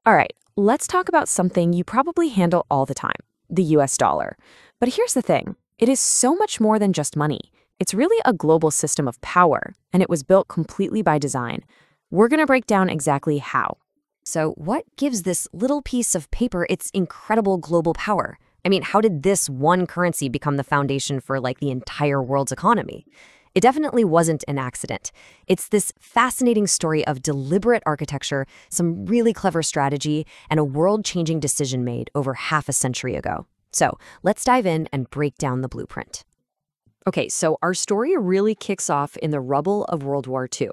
All right, let's talk about something you probably handle all the time, the US dollar. But here's the thing, it is so much more than just money. It's really a global system of power, and it was built completely by design. We're going to break down exactly how. So, what gives this little piece of paper its incredible global power? I mean, how did this one currency become the foundation for the entire world's economy? It definitely wasn't an accident. It's this fascinating story of deliberate architecture, some really clever strategy, and a world-changing decision made over half a century ago. So, let's dive in and break down the blueprint. Okay, so our story really kicks off in the rubble of World War II.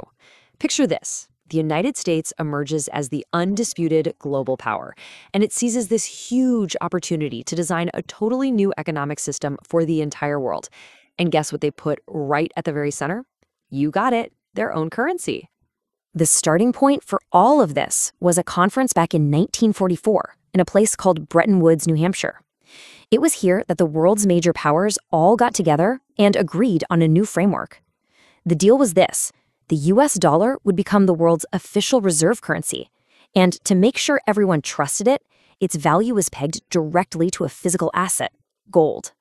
Picture this. The United States emerges as the undisputed global power, and it seizes this huge opportunity to design a totally new economic system for the entire world. And guess what they put right at the very center? You got it, their own currency. The starting point for all of this was a conference back in 1944 in a place called Bretton Woods, New Hampshire. It was here that the world's major powers all got together and agreed on a new framework. The deal was this. The US dollar would become the world's official reserve currency. And to make sure everyone trusted it, its value was pegged directly to a physical asset, gold.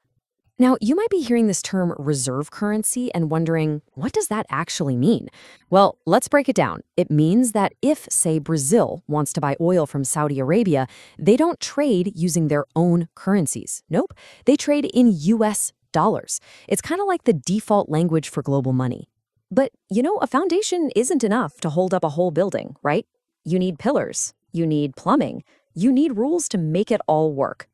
Now, you might be hearing this term reserve currency and wondering, what does that actually mean? Well, let's break it down. It means that if, say, Brazil wants to buy oil from Saudi Arabia, they don't trade using their own currencies. Nope, they trade in US dollars. It's kind of like the default language for global money. But, a foundation isn't enough to hold up a whole building, right? You need pillars, you need plumbing, you need rules to make it all work.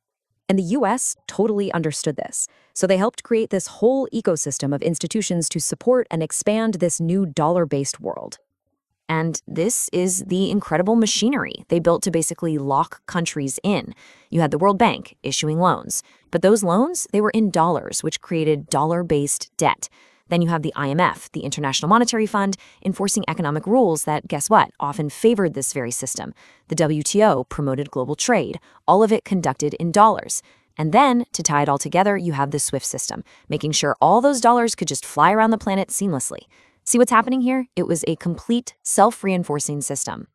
And the US totally understood this. So they helped create this whole ecosystem of institutions to support and expand this new dollar-based world. And this is the incredible machinery they built to basically lock countries in. You had the World Bank issuing loans, but those loans, they were in dollars, which created dollar-based debt. Then you have the IMF, the International Monetary Fund, enforcing economic rules that, guess what, often favored this very system. The WTO promoted global trade, all of it conducted in dollars. And then, to tie it all together, you have the SWIFT system, making sure all those dollars could just fly around the planet seamlessly. See what's happening here? It was a complete, self-reinforcing system.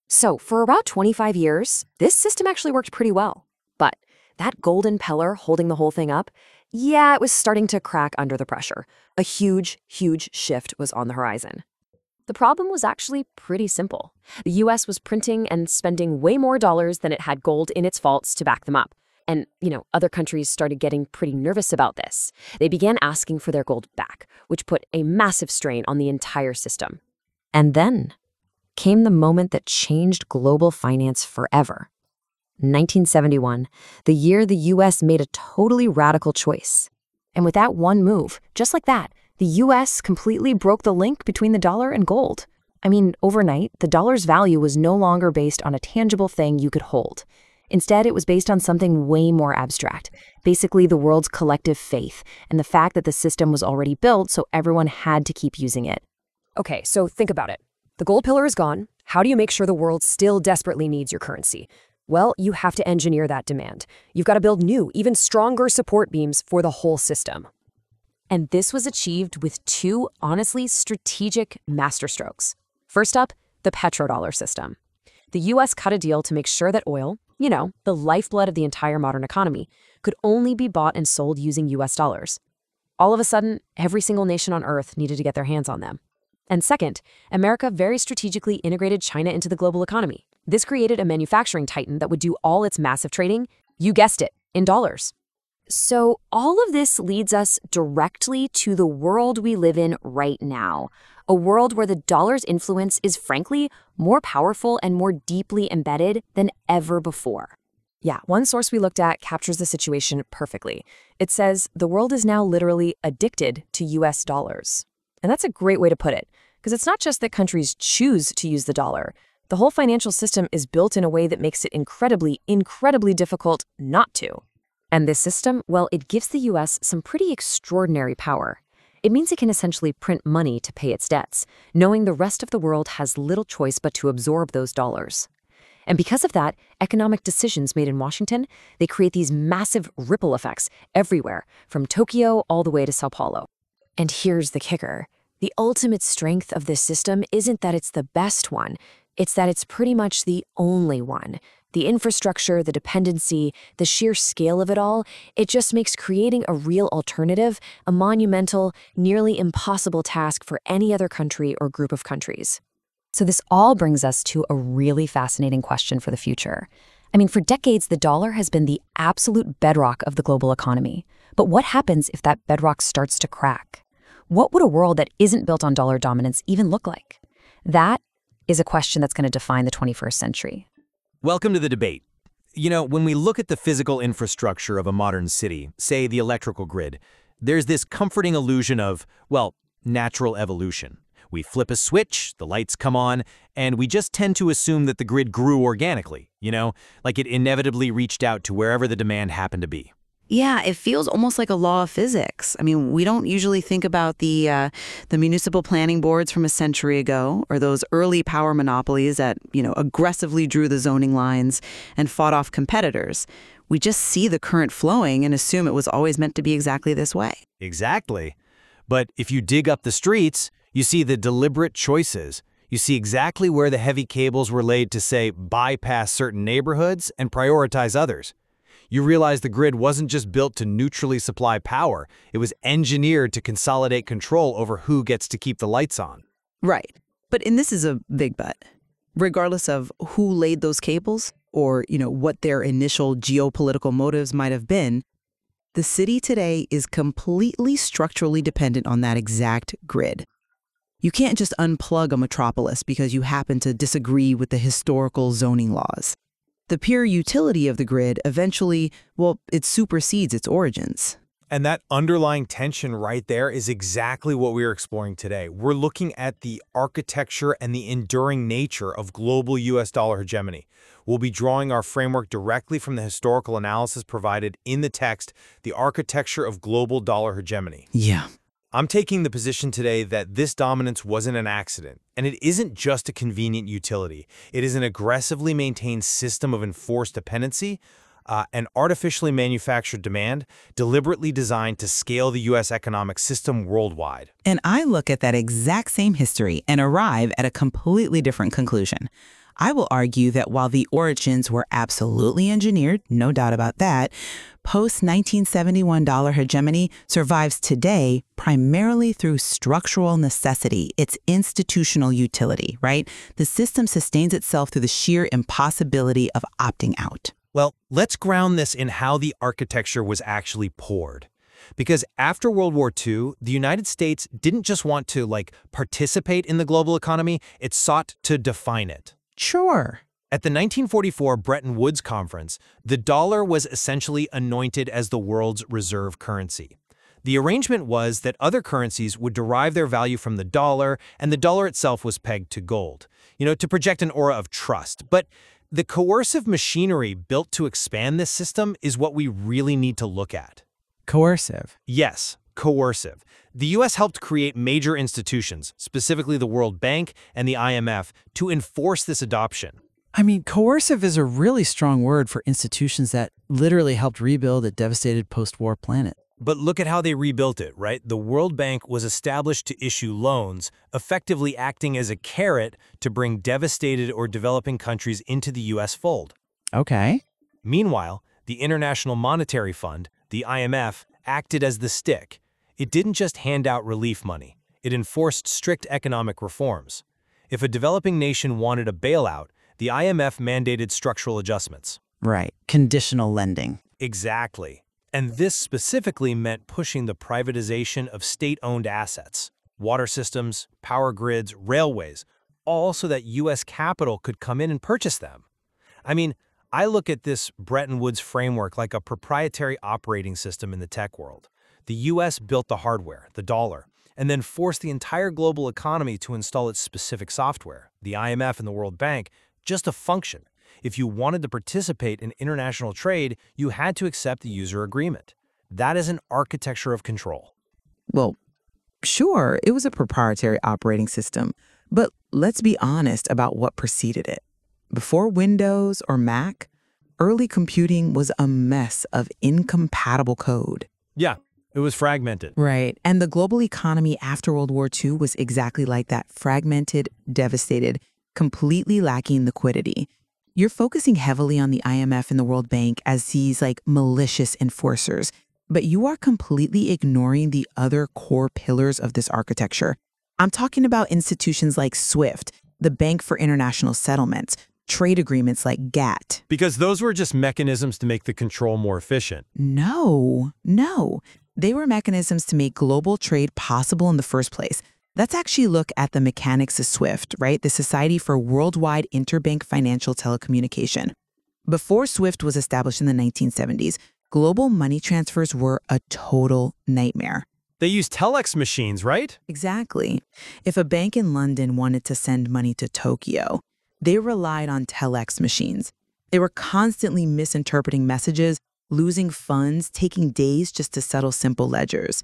So, for about 25 years, this system actually worked pretty well. But that golden pillar holding the whole thing up, yeah, it was starting to crack under the pressure. A huge, huge shift was on the horizon. The problem was actually pretty simple. The US was printing and spending way more dollars than it had gold in its vaults to back them up. And, other countries started getting pretty nervous about this. They began asking for their gold back, which put a massive strain on the entire system. And then came the moment that changed global finance forever. 1971, the year the US made a totally radical choice. And with that one move, just like that, the US completely broke the link between the dollar and gold. I mean, overnight, the dollar's value was no longer based on a tangible thing you could hold. Instead, it was based on something way more abstract, basically the world's collective faith and the fact that the system was already built, so everyone had to keep using it. Okay, so think about it. The gold pillar is gone. How do you make sure the world still desperately needs your currency? Well, you have to engineer that demand. You've got to build new, even stronger support beams for the whole system. And this was achieved with two, honestly, strategic masterstrokes. First up, the petrodollar system. The US cut a deal to make sure that oil, the lifeblood of the entire modern economy, could only be bought and sold using US dollars. All of a sudden, every single nation on Earth needed to get their hands on them. And second, America very strategically integrated China into the global economy. This created a manufacturing titan that would do all its massive trading, you guessed it, in dollars. So all of this leads us directly to the world we live in right now, a world where the dollar's influence is frankly more powerful and more deeply embedded than ever before. Yeah, one source we looked at captures the situation perfectly. It says the world is now literally addicted to US dollars. And that's a great way to put it, because it's not just that countries choose to use the dollar. The whole financial system is built in a way that makes it incredibly, incredibly difficult not to. And this system, well, it gives the US some pretty extraordinary power. It means it can essentially print money to pay its debts, knowing the rest of the world has little choice but to absorb those dollars. And because of that, economic decisions made in Washington, they create these massive ripple effects everywhere, from Tokyo all the way to Sao Paulo. And here's the kicker. The ultimate strength of this system isn't that it's the best one. It's that it's pretty much the only one. The infrastructure, the dependency, the sheer scale of it all, it just makes creating a real alternative a monumental, nearly impossible task for any other country or group of countries. So this all brings us to a really fascinating question for the future. I mean, for decades, the dollar has been the absolute bedrock of the global economy. But what happens if that bedrock starts to crack? What would a world that isn't built on dollar dominance even look like? That is a question that's going to define the 21st century. Welcome to the debate. You know, when we look at the physical infrastructure of a modern city, say the electrical grid, there's this comforting illusion of, well, natural evolution. We flip a switch, the lights come on, and we just tend to assume that the grid grew organically, like it inevitably reached out to wherever the demand happened to be. Yeah, it feels almost like a law of physics. I mean, we don't usually think about the municipal planning boards from a century ago or those early power monopolies that, aggressively drew the zoning lines and fought off competitors. We just see the current flowing and assume it was always meant to be exactly this way. Exactly. But if you dig up the streets, you see the deliberate choices. You see exactly where the heavy cables were laid to, say, bypass certain neighborhoods and prioritize others. You realize the grid wasn't just built to neutrally supply power, it was engineered to consolidate control over who gets to keep the lights on. Right. And this is a big but. Regardless of who laid those cables or, what their initial geopolitical motives might have been, the city today is completely structurally dependent on that exact grid. You can't just unplug a metropolis because you happen to disagree with the historical zoning laws. The pure utility of the grid eventually, it supersedes its origins. And that underlying tension right there is exactly what we are exploring today. We're looking at the architecture and the enduring nature of global U.S. dollar hegemony. We'll be drawing our framework directly from the historical analysis provided in the text, The Architecture of Global Dollar Hegemony. Yeah. I'm taking the position today that this dominance wasn't an accident, and it isn't just a convenient utility. It is an aggressively maintained system of enforced dependency, and artificially manufactured demand, deliberately designed to scale the U.S. economic system worldwide. And I look at that exact same history and arrive at a completely different conclusion. I will argue that while the origins were absolutely engineered, no doubt about that, post-1971 dollar hegemony survives today primarily through structural necessity, its institutional utility, right? The system sustains itself through the sheer impossibility of opting out. Well, let's ground this in how the architecture was actually poured. Because after World War II, the United States didn't just want to, participate in the global economy, it sought to define it. Sure. At the 1944 Bretton Woods Conference, the dollar was essentially anointed as the world's reserve currency. The arrangement was that other currencies would derive their value from the dollar, and the dollar itself was pegged to gold, to project an aura of trust. But the coercive machinery built to expand this system is what we really need to look at. Coercive? Yes, coercive. The U.S. helped create major institutions, specifically the World Bank and the IMF, to enforce this adoption. I mean, coercive is a really strong word for institutions that literally helped rebuild a devastated post-war planet. But look at how they rebuilt it, right? The World Bank was established to issue loans, effectively acting as a carrot to bring devastated or developing countries into the U.S. fold. Okay. Meanwhile, the International Monetary Fund, the IMF, acted as the stick. It didn't just hand out relief money. It enforced strict economic reforms. If a developing nation wanted a bailout, the IMF mandated structural adjustments. Right. Conditional lending. Exactly. And this specifically meant pushing the privatization of state-owned assets, water systems, power grids, railways, all so that U.S. capital could come in and purchase them. I mean, I look at this Bretton Woods framework like a proprietary operating system in the tech world. The U.S. built the hardware, the dollar, and then forced the entire global economy to install its specific software, the IMF and the World Bank, just to function. If you wanted to participate in international trade, you had to accept the user agreement. That is an architecture of control. Well, sure, it was a proprietary operating system, but let's be honest about what preceded it. Before Windows or Mac, early computing was a mess of incompatible code. Yeah, it was fragmented. Right. And the global economy after World War II was exactly like that, fragmented, devastated. completely lacking liquidity. You're focusing heavily on the IMF and the World Bank as these malicious enforcers, but you are completely ignoring the other core pillars of this architecture. I'm talking about institutions like SWIFT, the Bank for International Settlements, trade agreements like GATT. Because those were just mechanisms to make the control more efficient. No. They were mechanisms to make global trade possible in the first place. Let's actually look at the mechanics of SWIFT, right? The Society for Worldwide Interbank Financial Telecommunication. Before SWIFT was established in the 1970s, global money transfers were a total nightmare. They used telex machines, right? Exactly. If a bank in London wanted to send money to Tokyo, they relied on telex machines. They were constantly misinterpreting messages, losing funds, taking days just to settle simple ledgers.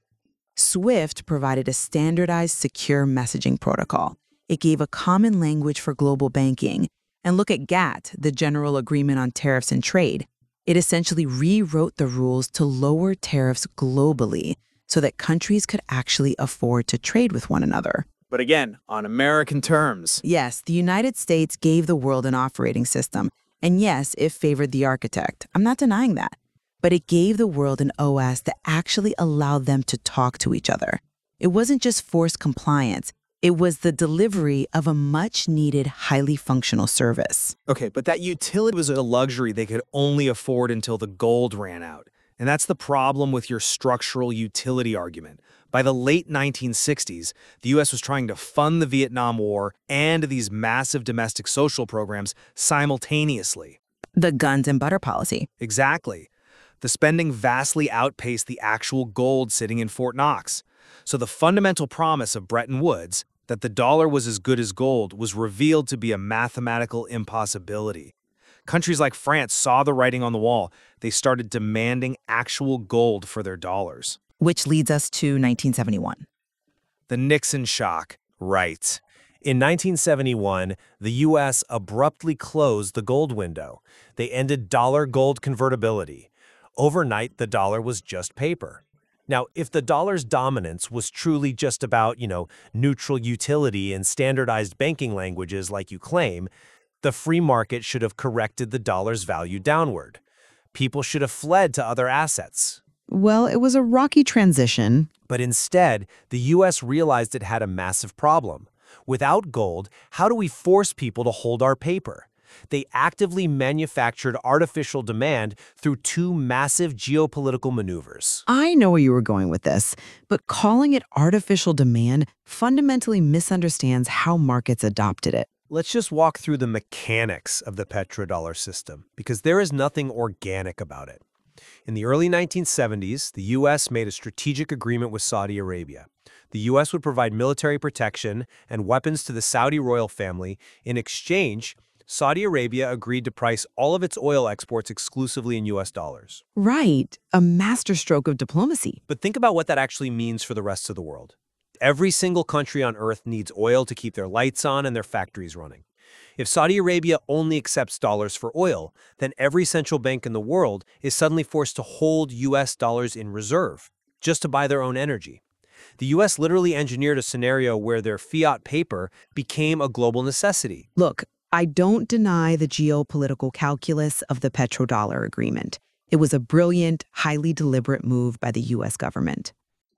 SWIFT provided a standardized, secure messaging protocol. It gave a common language for global banking. And look at GATT, the General Agreement on Tariffs and Trade. It essentially rewrote the rules to lower tariffs globally so that countries could actually afford to trade with one another. But again, on American terms. Yes, the United States gave the world an operating system. And yes, it favored the architect. I'm not denying that. But it gave the world an OS that actually allowed them to talk to each other. It wasn't just forced compliance. It was the delivery of a much-needed, highly functional service. Okay, but that utility was a luxury they could only afford until the gold ran out. And that's the problem with your structural utility argument. By the late 1960s, the U.S. was trying to fund the Vietnam War and these massive domestic social programs simultaneously. The guns and butter policy. Exactly. The spending vastly outpaced the actual gold sitting in Fort Knox. So the fundamental promise of Bretton Woods, that the dollar was as good as gold, was revealed to be a mathematical impossibility. Countries like France saw the writing on the wall. They started demanding actual gold for their dollars. Which leads us to 1971. The Nixon shock. Right. In 1971, the U.S. abruptly closed the gold window. They ended dollar-gold convertibility. Overnight, the dollar was just paper. Now, if the dollar's dominance was truly just about, neutral utility and standardized banking languages like you claim, the free market should have corrected the dollar's value downward. People should have fled to other assets. Well, it was a rocky transition. But instead, the U.S. realized it had a massive problem. Without gold, how do we force people to hold our paper? They actively manufactured artificial demand through two massive geopolitical maneuvers. I know where you were going with this, but calling it artificial demand fundamentally misunderstands how markets adopted it. Let's just walk through the mechanics of the petrodollar system, because there is nothing organic about it. In the early 1970s, the U.S. made a strategic agreement with Saudi Arabia. The U.S. would provide military protection and weapons to the Saudi royal family. In exchange, Saudi Arabia agreed to price all of its oil exports exclusively in U.S. dollars. Right, a masterstroke of diplomacy. But think about what that actually means for the rest of the world. Every single country on Earth needs oil to keep their lights on and their factories running. If Saudi Arabia only accepts dollars for oil, then every central bank in the world is suddenly forced to hold U.S. dollars in reserve, just to buy their own energy. The U.S. literally engineered a scenario where their fiat paper became a global necessity. Look, I don't deny the geopolitical calculus of the petrodollar agreement. It was a brilliant, highly deliberate move by the U.S. government.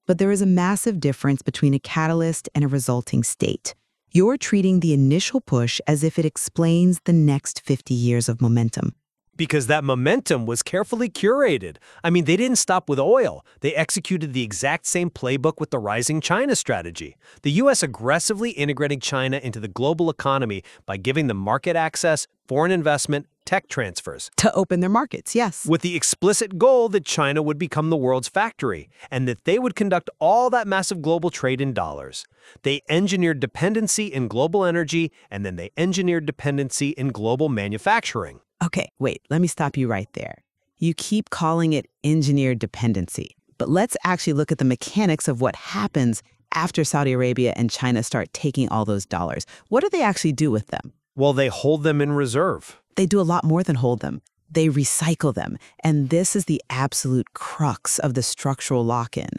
But there is a massive difference between a catalyst and a resulting state. You're treating the initial push as if it explains the next 50 years of momentum. Because that momentum was carefully curated. I mean, they didn't stop with oil. They executed the exact same playbook with the rising China strategy. The U.S. aggressively integrated China into the global economy by giving them market access, foreign investment, tech transfers. To open their markets, yes. With the explicit goal that China would become the world's factory, and that they would conduct all that massive global trade in dollars. They engineered dependency in global energy, and then they engineered dependency in global manufacturing. Okay, wait, let me stop you right there. You keep calling it engineered dependency, but let's actually look at the mechanics of what happens after Saudi Arabia and China start taking all those dollars. What do they actually do with them? Well, they hold them in reserve. They do a lot more than hold them. They recycle them, and this is the absolute crux of the structural lock-in.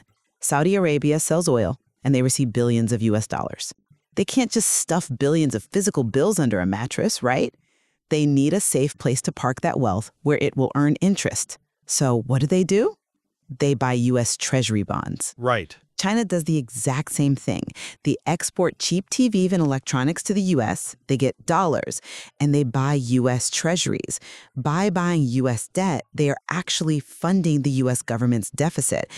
Saudi Arabia sells oil, and they receive billions of U.S. dollars. They can't just stuff billions of physical bills under a mattress, right? They need a safe place to park that wealth where it will earn interest. So what do? They buy U.S. Treasury bonds. Right. China does the exact same thing. They export cheap TVs and electronics to the U.S., they get dollars, and they buy U.S. treasuries. By buying U.S. debt, they are actually funding the U.S. government's deficit,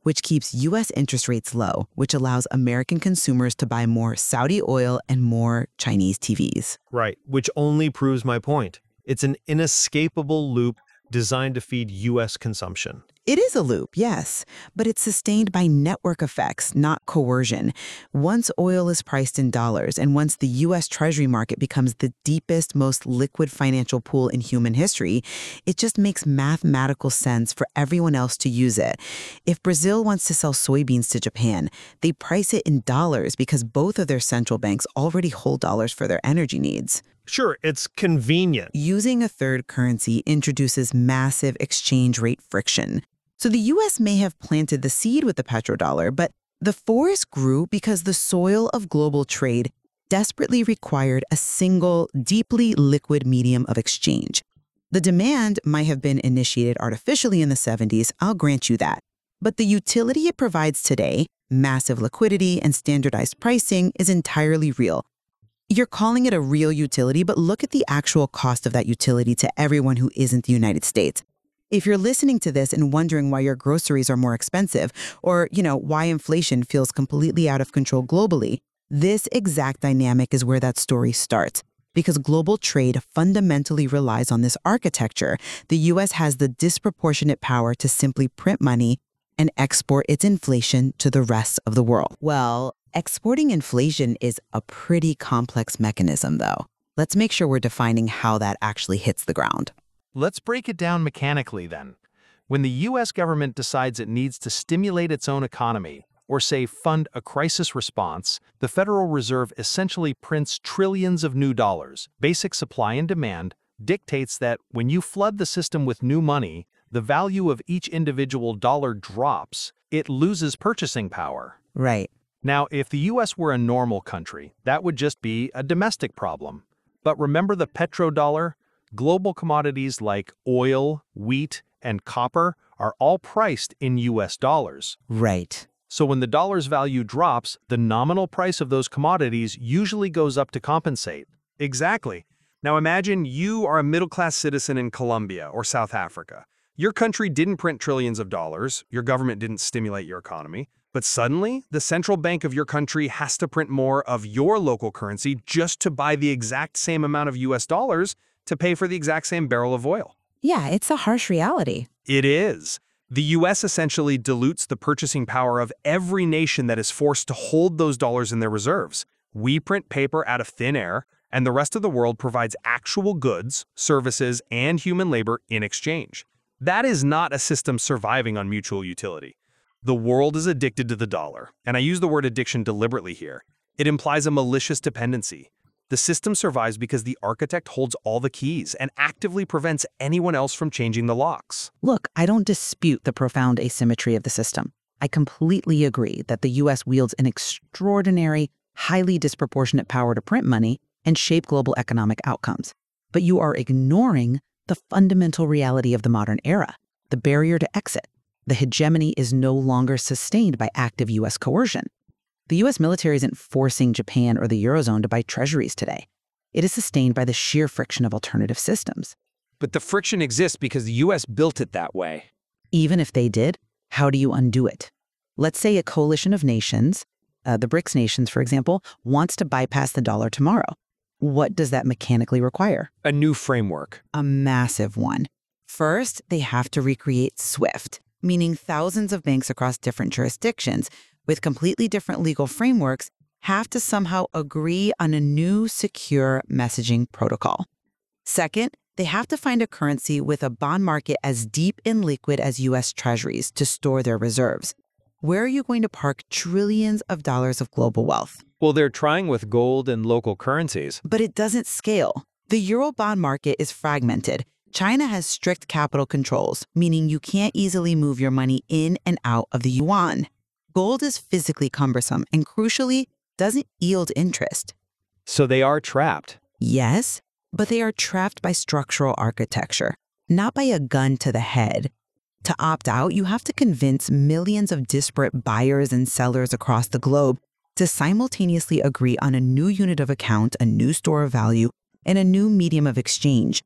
which keeps U.S. interest rates low, which allows American consumers to buy more Saudi oil and more Chinese TVs. Right, which only proves my point. It's an inescapable loop designed to feed U.S. consumption. It is a loop, yes, but it's sustained by network effects, not coercion. Once oil is priced in dollars, and once the U.S. Treasury market becomes the deepest, most liquid financial pool in human history, it just makes mathematical sense for everyone else to use it. If Brazil wants to sell soybeans to Japan, they price it in dollars because both of their central banks already hold dollars for their energy needs. Sure, it's convenient. Using a third currency introduces massive exchange rate friction. So the U.S. may have planted the seed with the petrodollar, but the forest grew because the soil of global trade desperately required a single, deeply liquid medium of exchange. The demand might have been initiated artificially in the 70s, I'll grant you that. But the utility it provides today, massive liquidity and standardized pricing, is entirely real. You're calling it a real utility, but look at the actual cost of that utility to everyone who isn't the United States. If you're listening to this and wondering why your groceries are more expensive, or, why inflation feels completely out of control globally, this exact dynamic is where that story starts. Because global trade fundamentally relies on this architecture, the U.S. has the disproportionate power to simply print money and export its inflation to the rest of the world. Well, exporting inflation is a pretty complex mechanism, though. Let's make sure we're defining how that actually hits the ground. Let's break it down mechanically then. When the U.S. government decides it needs to stimulate its own economy, or say fund a crisis response, the Federal Reserve essentially prints trillions of new dollars. Basic supply and demand dictates that when you flood the system with new money, the value of each individual dollar drops. It loses purchasing power. Right. Now, if the U.S. were a normal country, that would just be a domestic problem. But remember the petrodollar? Global commodities like oil, wheat, and copper are all priced in U.S. dollars. Right. So when the dollar's value drops, the nominal price of those commodities usually goes up to compensate. Exactly. Now imagine you are a middle-class citizen in Colombia or South Africa. Your country didn't print trillions of dollars, your government didn't stimulate your economy, but suddenly the central bank of your country has to print more of your local currency just to buy the exact same amount of U.S. dollars to pay for the exact same barrel of oil. Yeah, it's a harsh reality. It is. The U.S. essentially dilutes the purchasing power of every nation that is forced to hold those dollars in their reserves. We print paper out of thin air, and the rest of the world provides actual goods, services, and human labor in exchange. That is not a system surviving on mutual utility. The world is addicted to the dollar, and I use the word addiction deliberately here. It implies a malicious dependency. The system survives because the architect holds all the keys and actively prevents anyone else from changing the locks. Look, I don't dispute the profound asymmetry of the system. I completely agree that the U.S. wields an extraordinary, highly disproportionate power to print money and shape global economic outcomes. But you are ignoring the fundamental reality of the modern era, the barrier to exit. The hegemony is no longer sustained by active U.S. coercion. The U.S. military isn't forcing Japan or the Eurozone to buy treasuries today. It is sustained by the sheer friction of alternative systems. But the friction exists because the U.S. built it that way. Even if they did, how do you undo it? Let's say a coalition of nations, the BRICS nations, for example, wants to bypass the dollar tomorrow. What does that mechanically require? A new framework. A massive one. First, they have to recreate SWIFT, meaning thousands of banks across different jurisdictions with completely different legal frameworks have to somehow agree on a new secure messaging protocol. Second, they have to find a currency with a bond market as deep and liquid as U.S. treasuries to store their reserves. Where are you going to park trillions of dollars of global wealth? Well, they're trying with gold and local currencies. But it doesn't scale. The euro bond market is fragmented. China has strict capital controls, meaning you can't easily move your money in and out of the yuan. Gold is physically cumbersome, and crucially, doesn't yield interest. So they are trapped. Yes, but they are trapped by structural architecture, not by a gun to the head. To opt out, you have to convince millions of disparate buyers and sellers across the globe to simultaneously agree on a new unit of account, a new store of value, and a new medium of exchange.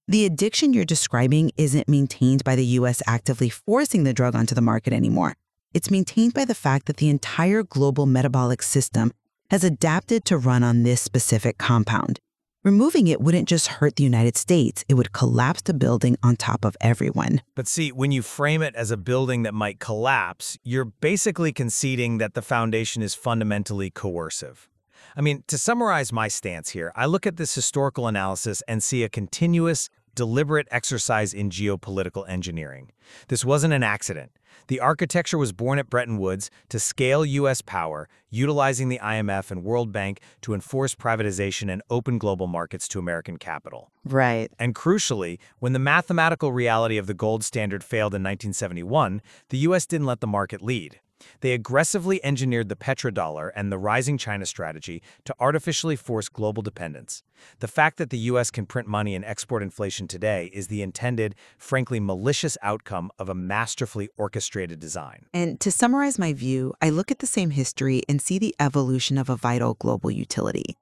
The addiction you're describing isn't maintained by the U.S. actively forcing the drug onto the market anymore. It's maintained by the fact that the entire global metabolic system has adapted to run on this specific compound. Removing it wouldn't just hurt the United States, it would collapse the building on top of everyone. But see, when you frame it as a building that might collapse, you're basically conceding that the foundation is fundamentally coercive. I mean, to summarize my stance here, I look at this historical analysis and see a continuous, deliberate exercise in geopolitical engineering. This wasn't an accident. The architecture was born at Bretton Woods to scale U.S. power, utilizing the IMF and World Bank to enforce privatization and open global markets to American capital. Right. And crucially, when the mathematical reality of the gold standard failed in 1971, the U.S. didn't let the market lead. They aggressively engineered the petrodollar and the rising China strategy to artificially force global dependence. The fact that the U.S. can print money and export inflation today is the intended, frankly malicious outcome of a masterfully orchestrated design. And to summarize my view, I look at the same history and see the evolution of a vital global utility.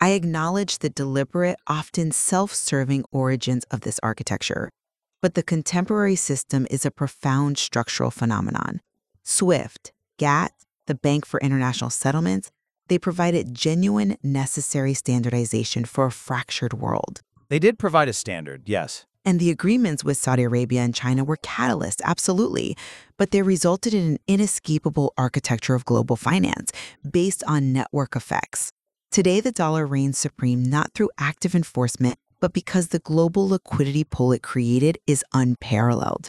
I acknowledge the deliberate, often self-serving origins of this architecture, but the contemporary system is a profound structural phenomenon. SWIFT, GATT, the Bank for International Settlements, they provided genuine, necessary standardization for a fractured world. They did provide a standard, yes. And the agreements with Saudi Arabia and China were catalysts, absolutely, but they resulted in an inescapable architecture of global finance based on network effects. Today, the dollar reigns supreme not through active enforcement, but because the global liquidity pool it created is unparalleled.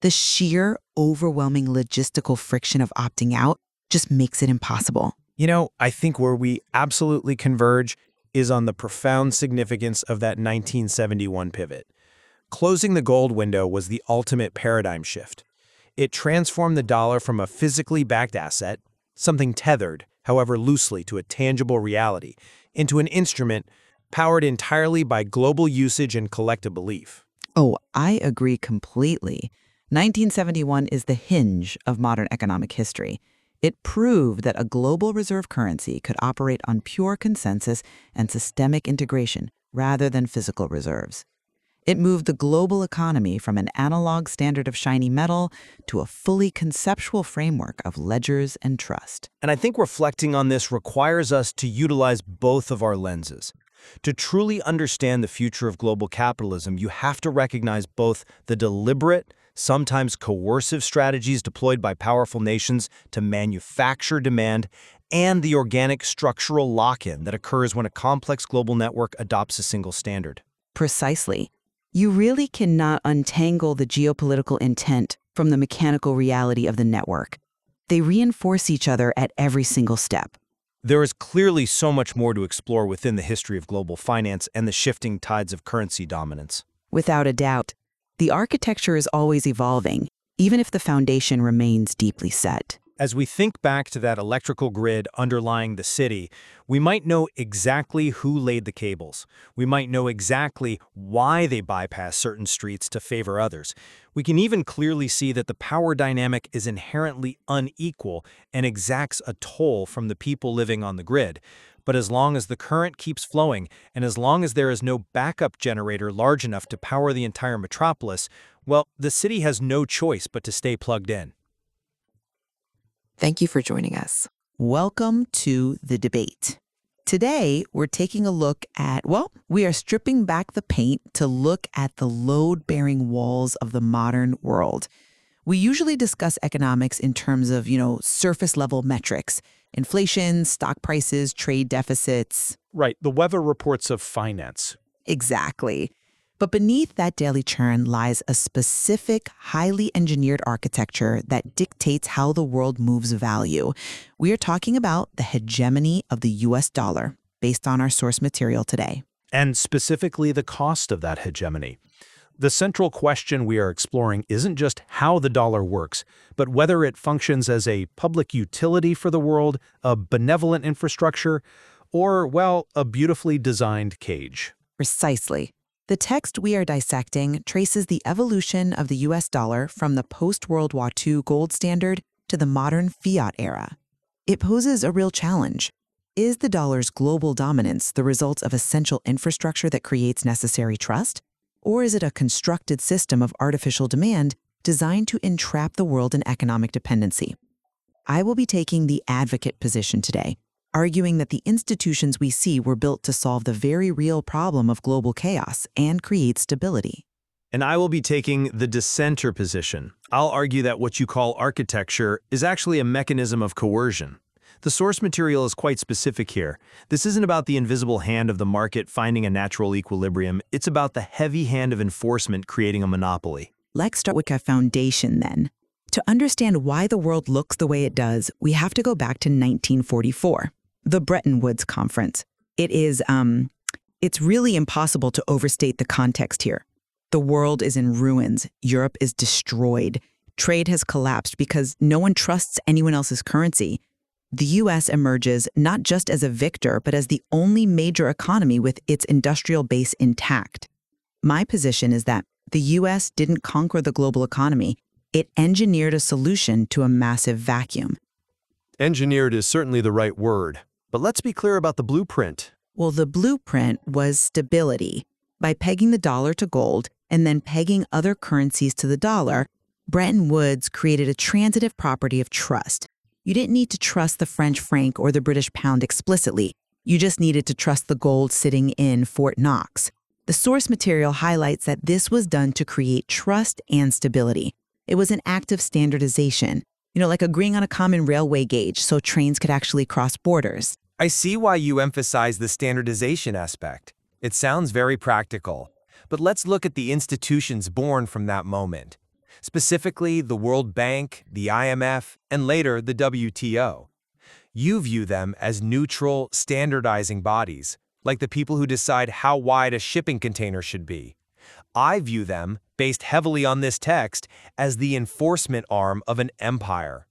The sheer, overwhelming logistical friction of opting out just makes it impossible. You know, I think where we absolutely converge is on the profound significance of that 1971 pivot. Closing the gold window was the ultimate paradigm shift. It transformed the dollar from a physically backed asset, something tethered, however loosely, to a tangible reality, into an instrument powered entirely by global usage and collective belief. Oh, I agree completely. 1971 is the hinge of modern economic history. It proved that a global reserve currency could operate on pure consensus and systemic integration rather than physical reserves. It moved the global economy from an analog standard of shiny metal to a fully conceptual framework of ledgers and trust. And I think reflecting on this requires us to utilize both of our lenses. To truly understand the future of global capitalism, you have to recognize both the deliberate, sometimes coercive strategies deployed by powerful nations to manufacture demand, and the organic structural lock-in that occurs when a complex global network adopts a single standard. Precisely. You really cannot untangle the geopolitical intent from the mechanical reality of the network. They reinforce each other at every single step. There is clearly so much more to explore within the history of global finance and the shifting tides of currency dominance. Without a doubt, the architecture is always evolving, even if the foundation remains deeply set. As we think back to that electrical grid underlying the city, we might know exactly who laid the cables. We might know exactly why they bypassed certain streets to favor others. We can even clearly see that the power dynamic is inherently unequal and exacts a toll from the people living on the grid. But as long as the current keeps flowing, and as long as there is no backup generator large enough to power the entire metropolis, well, the city has no choice but to stay plugged in. Thank you for joining us. Welcome to The Debate. Today, we're taking a look at, we are stripping back the paint to look at the load-bearing walls of the modern world. We usually discuss economics in terms of, surface-level metrics, inflation, stock prices, trade deficits. Right, the weather reports of finance. Exactly. But beneath that daily churn lies a specific, highly engineered architecture that dictates how the world moves value. We are talking about the hegemony of the U.S. dollar, based on our source material today. And specifically the cost of that hegemony. The central question we are exploring isn't just how the dollar works, but whether it functions as a public utility for the world, a benevolent infrastructure, or, well, a beautifully designed cage. Precisely. The text we are dissecting traces the evolution of the US dollar from the post-World War II gold standard to the modern fiat era. It poses a real challenge. Is the dollar's global dominance the result of essential infrastructure that creates necessary trust? Or is it a constructed system of artificial demand designed to entrap the world in economic dependency? I will be taking the advocate position today, arguing that the institutions we see were built to solve the very real problem of global chaos and create stability. And I will be taking the dissenter position. I'll argue that what you call architecture is actually a mechanism of coercion. The source material is quite specific here. This isn't about the invisible hand of the market finding a natural equilibrium. It's about the heavy hand of enforcement creating a monopoly. Let's start with a foundation then. To understand why the world looks the way it does, we have to go back to 1944, the Bretton Woods Conference. It's really impossible to overstate the context here. The world is in ruins. Europe is destroyed. Trade has collapsed because no one trusts anyone else's currency. The U.S. emerges not just as a victor, but as the only major economy with its industrial base intact. My position is that the U.S. didn't conquer the global economy. It engineered a solution to a massive vacuum. Engineered is certainly the right word. But let's be clear about the blueprint. Well, the blueprint was stability. By pegging the dollar to gold and then pegging other currencies to the dollar, Bretton Woods created a transitive property of trust. You didn't need to trust the French franc or the British pound explicitly. You just needed to trust the gold sitting in Fort Knox. The source material highlights that this was done to create trust and stability. It was an act of standardization, like agreeing on a common railway gauge so trains could actually cross borders. I see why you emphasize the standardization aspect. It sounds very practical. But let's look at the institutions born from that moment. Specifically, the World Bank, the IMF, and later the WTO. You view them as neutral, standardizing bodies, like the people who decide how wide a shipping container should be. I view them, based heavily on this text, as the enforcement arm of an empire.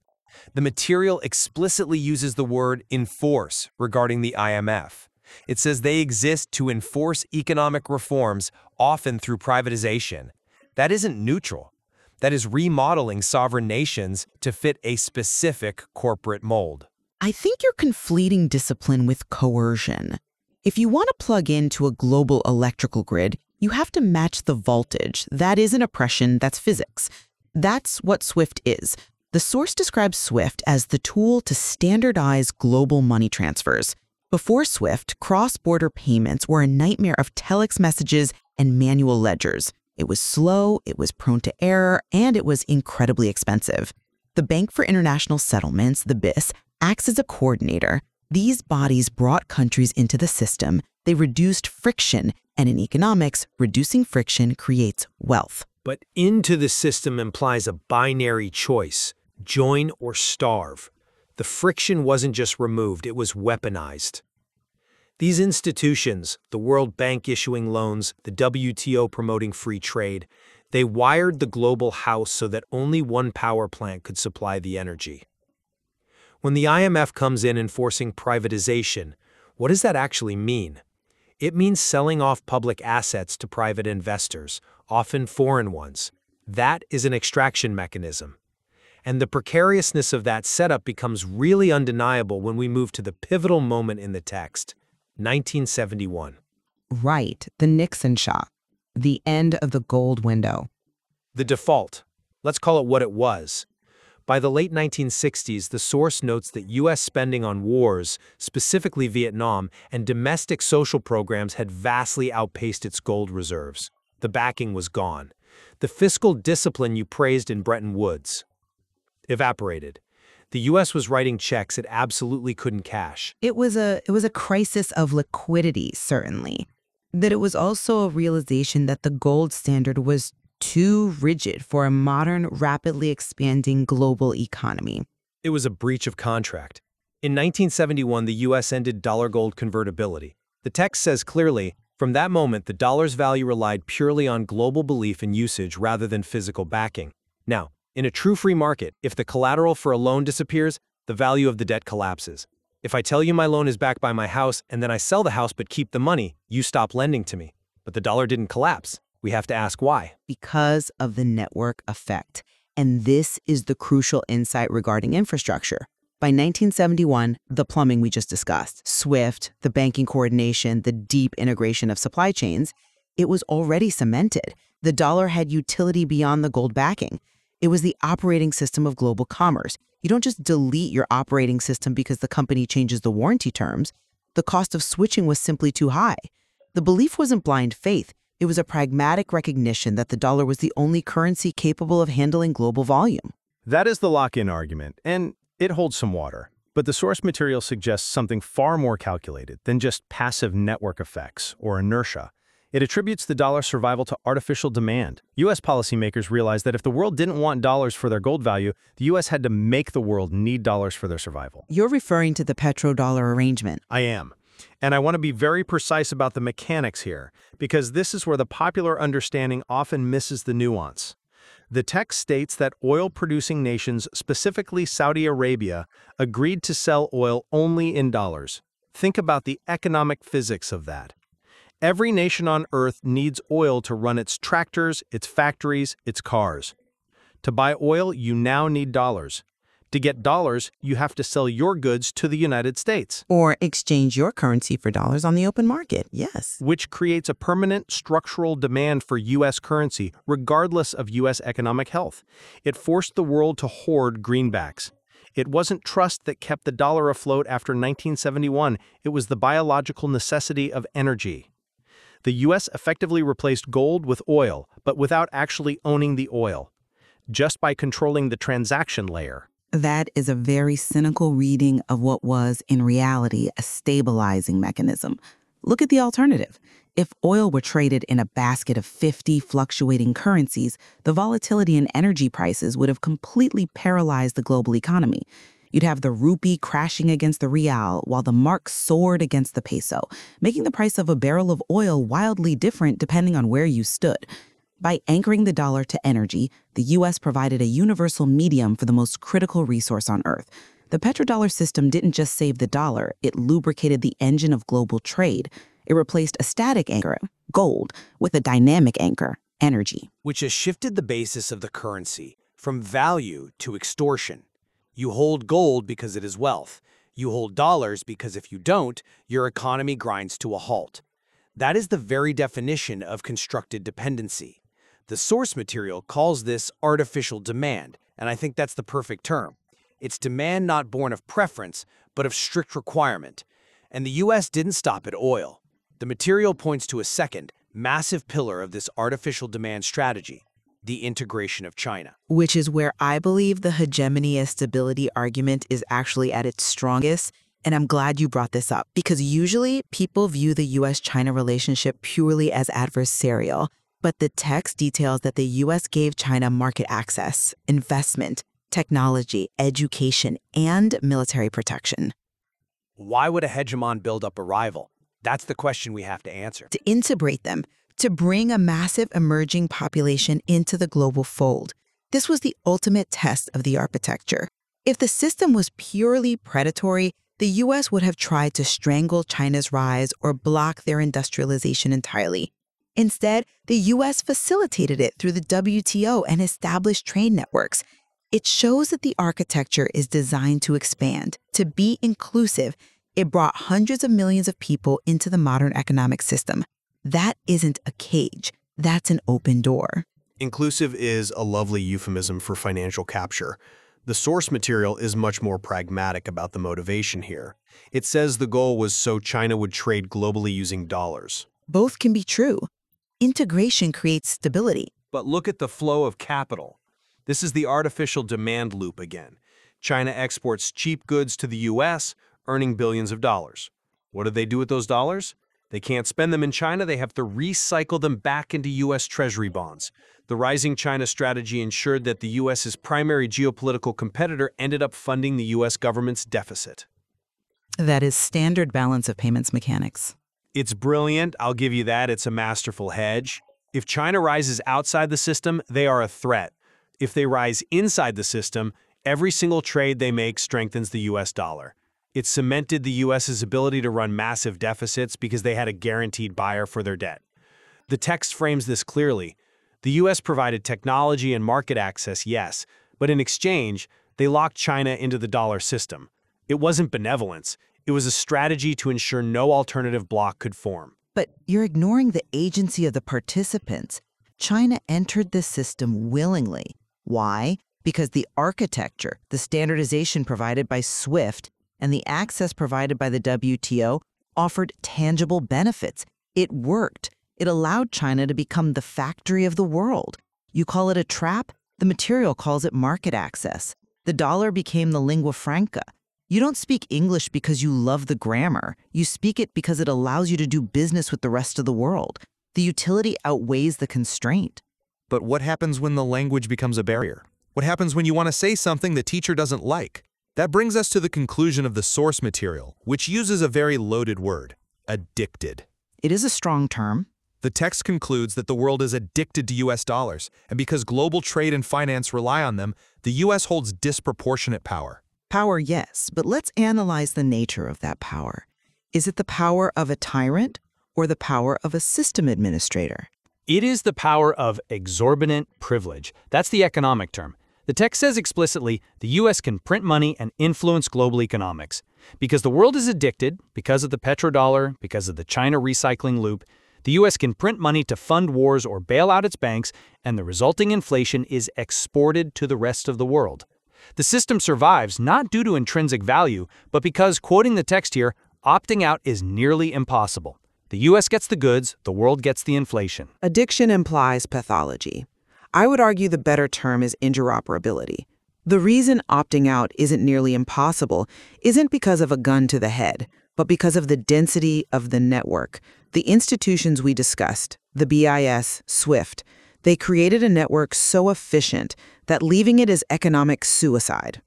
The material explicitly uses the word enforce regarding the IMF. It says they exist to enforce economic reforms, often through privatization. That isn't neutral. That is remodeling sovereign nations to fit a specific corporate mold. I think you're conflating discipline with coercion. If you want to plug into a global electrical grid, you have to match the voltage. That isn't oppression, that's physics. That's what SWIFT is. The source describes SWIFT as the tool to standardize global money transfers. Before SWIFT, cross-border payments were a nightmare of telex messages and manual ledgers. It was slow, it was prone to error, and it was incredibly expensive. The Bank for International Settlements, the BIS, acts as a coordinator. These bodies brought countries into the system. They reduced friction, and in economics, reducing friction creates wealth. But into the system implies a binary choice, join or starve. The friction wasn't just removed, it was weaponized. These institutions, the World Bank issuing loans, the WTO promoting free trade, they wired the global house so that only one power plant could supply the energy. When the IMF comes in enforcing privatization, what does that actually mean? It means selling off public assets to private investors, often foreign ones. That is an extraction mechanism. And the precariousness of that setup becomes really undeniable when we move to the pivotal moment in the text, 1971. Right, the Nixon shock, the end of the gold window. The default. Let's call it what it was. By the late 1960s, the source notes that U.S. spending on wars, specifically Vietnam, and domestic social programs had vastly outpaced its gold reserves. The backing was gone. The fiscal discipline you praised in Bretton Woods evaporated. The U.S. was writing checks it absolutely couldn't cash. It was a crisis of liquidity, certainly. That it was also a realization that the gold standard was too rigid for a modern, rapidly expanding global economy. It was a breach of contract. In 1971, the U.S. ended dollar-gold convertibility. The text says clearly, From that moment, the dollar's value relied purely on global belief and usage rather than physical backing. Now, in a true free market, if the collateral for a loan disappears, the value of the debt collapses. If I tell you my loan is backed by my house and then I sell the house but keep the money, you stop lending to me. But the dollar didn't collapse. We have to ask why. Because of the network effect. And this is the crucial insight regarding infrastructure. By 1971, the plumbing we just discussed, SWIFT, the banking coordination, the deep integration of supply chains, it was already cemented. The dollar had utility beyond the gold backing. It was the operating system of global commerce. You don't just delete your operating system because the company changes the warranty terms. The cost of switching was simply too high. The belief wasn't blind faith. It was a pragmatic recognition that the dollar was the only currency capable of handling global volume. That is the lock-in argument, and it holds some water. But the source material suggests something far more calculated than just passive network effects or inertia. It attributes the dollar's survival to artificial demand. U.S. policymakers realized that if the world didn't want dollars for their gold value, the U.S. had to make the world need dollars for their survival. You're referring to the petrodollar arrangement. I am. And I want to be very precise about the mechanics here, because this is where the popular understanding often misses the nuance. The text states that oil-producing nations, specifically Saudi Arabia, agreed to sell oil only in dollars. Think about the economic physics of that. Every nation on Earth needs oil to run its tractors, its factories, its cars. To buy oil, you now need dollars. To get dollars, you have to sell your goods to the United States. Or exchange your currency for dollars on the open market, yes. Which creates a permanent structural demand for U.S. currency, regardless of U.S. economic health. It forced the world to hoard greenbacks. It wasn't trust that kept the dollar afloat after 1971. It was the biological necessity of energy. The U.S. effectively replaced gold with oil, but without actually owning the oil, just by controlling the transaction layer. That is a very cynical reading of what was, in reality, a stabilizing mechanism. Look at the alternative. If oil were traded in a basket of 50 fluctuating currencies, the volatility in energy prices would have completely paralyzed the global economy. You'd have the rupee crashing against the real while the mark soared against the peso, making the price of a barrel of oil wildly different depending on where you stood. By anchoring the dollar to energy, the U.S. provided a universal medium for the most critical resource on Earth. The petrodollar system didn't just save the dollar, it lubricated the engine of global trade. It replaced a static anchor, gold, with a dynamic anchor, energy. Which has shifted the basis of the currency from value to extortion. You hold gold because it is wealth. You hold dollars because if you don't, your economy grinds to a halt. That is the very definition of constructed dependency. The source material calls this artificial demand, and I think that's the perfect term. It's demand not born of preference, but of strict requirement. And the U.S. didn't stop at oil. The material points to a second, massive pillar of this artificial demand strategy, the integration of China. Which is where I believe the hegemony as stability argument is actually at its strongest. And I'm glad you brought this up, because usually people view the U.S.-China relationship purely as adversarial. But the text details that the U.S. gave China market access, investment, technology, education, and military protection. Why would a hegemon build up a rival? That's the question we have to answer. To integrate them, to bring a massive emerging population into the global fold. This was the ultimate test of the architecture. If the system was purely predatory, the U.S. would have tried to strangle China's rise or block their industrialization entirely. Instead, the U.S. facilitated it through the WTO and established trade networks. It shows that the architecture is designed to expand, to be inclusive. It brought hundreds of millions of people into the modern economic system. That isn't a cage. That's an open door. Inclusive is a lovely euphemism for financial capture. The source material is much more pragmatic about the motivation here. It says the goal was so China would trade globally using dollars. Both can be true. Integration creates stability. But look at the flow of capital. This is the artificial demand loop again. China exports cheap goods to the U.S., earning billions of dollars. What do they do with those dollars? They can't spend them in China, they have to recycle them back into U.S. Treasury bonds. The rising China strategy ensured that the U.S.'s primary geopolitical competitor ended up funding the U.S. government's deficit. That is standard balance of payments mechanics. It's brilliant, I'll give you that. It's a masterful hedge. If China rises outside the system, they are a threat. If they rise inside the system, every single trade they make strengthens the US dollar. It cemented the US's ability to run massive deficits because they had a guaranteed buyer for their debt. The text frames this clearly. The US provided technology and market access, yes, but in exchange, they locked China into the dollar system. It wasn't benevolence. It was a strategy to ensure no alternative bloc could form. But you're ignoring the agency of the participants. China entered this system willingly. Why? Because the architecture, the standardization provided by SWIFT, and the access provided by the WTO offered tangible benefits. It worked. It allowed China to become the factory of the world. You call it a trap? The material calls it market access. The dollar became the lingua franca. You don't speak English because you love the grammar. You speak it because it allows you to do business with the rest of the world. The utility outweighs the constraint. But what happens when the language becomes a barrier? What happens when you want to say something the teacher doesn't like? That brings us to the conclusion of the source material, which uses a very loaded word, addicted. It is a strong term. The text concludes that the world is addicted to US dollars, and because global trade and finance rely on them, the US holds disproportionate power. Power, yes, but let's analyze the nature of that power. Is it the power of a tyrant or the power of a system administrator? It is the power of exorbitant privilege. That's the economic term. The text says explicitly the U.S. can print money and influence global economics. Because the world is addicted, because of the petrodollar, because of the China recycling loop, the U.S. can print money to fund wars or bail out its banks, and the resulting inflation is exported to the rest of the world. The system survives not due to intrinsic value, but because, quoting the text here, opting out is nearly impossible. The U.S. gets the goods, the world gets the inflation. Addiction implies pathology. I would argue the better term is interoperability. The reason opting out isn't nearly impossible isn't because of a gun to the head, but because of the density of the network. The institutions we discussed, the BIS, SWIFT, they created a network so efficient that leaving it is economic suicide.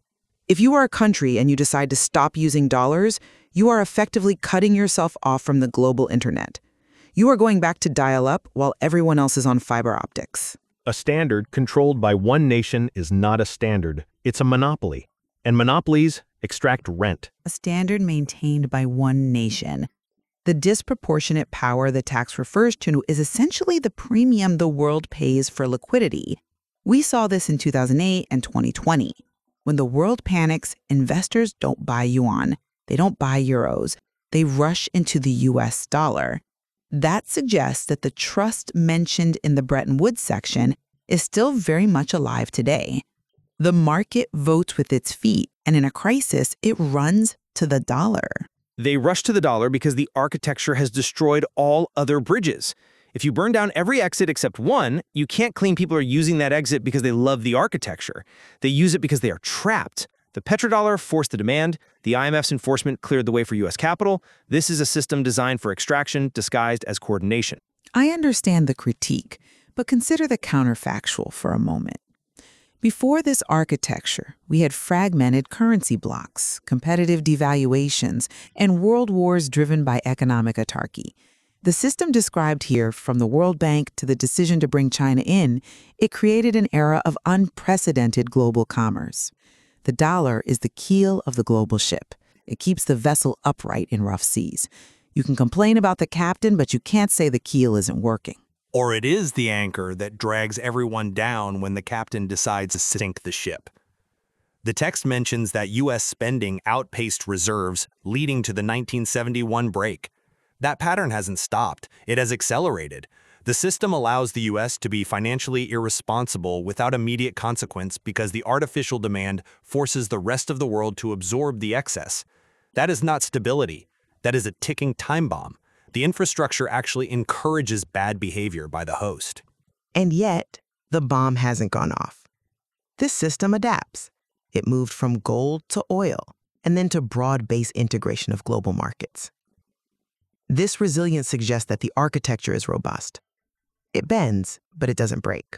If you are a country and you decide to stop using dollars, you are effectively cutting yourself off from the global internet. You are going back to dial-up while everyone else is on fiber optics. A standard controlled by one nation is not a standard. It's a monopoly. And monopolies extract rent. A standard maintained by one nation. The disproportionate power the tax refers to is essentially the premium the world pays for liquidity. We saw this in 2008 and 2020. When the world panics, investors don't buy yuan. They don't buy euros. They rush into the US dollar. That suggests that the trust mentioned in the Bretton Woods section is still very much alive today. The market votes with its feet, and in a crisis, it runs to the dollar. They rush to the dollar because the architecture has destroyed all other bridges. If you burn down every exit except one, you can't claim people are using that exit because they love the architecture. They use it because they are trapped. The petrodollar forced the demand. The IMF's enforcement cleared the way for U.S. capital. This is a system designed for extraction disguised as coordination. I understand the critique, but consider the counterfactual for a moment. Before this architecture, we had fragmented currency blocks, competitive devaluations, and world wars driven by economic autarky. The system described here, from the World Bank to the decision to bring China in, it created an era of unprecedented global commerce. The dollar is the keel of the global ship. It keeps the vessel upright in rough seas. You can complain about the captain, but you can't say the keel isn't working. Or it is the anchor that drags everyone down when the captain decides to sink the ship. The text mentions that U.S. spending outpaced reserves, leading to the 1971 break. That pattern hasn't stopped. It has accelerated. The system allows the U.S. to be financially irresponsible without immediate consequence because the artificial demand forces the rest of the world to absorb the excess. That is not stability. That is a ticking time bomb. The infrastructure actually encourages bad behavior by the host. And yet, the bomb hasn't gone off. This system adapts. It moved from gold to oil, and then to broad-based integration of global markets. This resilience suggests that the architecture is robust. It bends, but it doesn't break.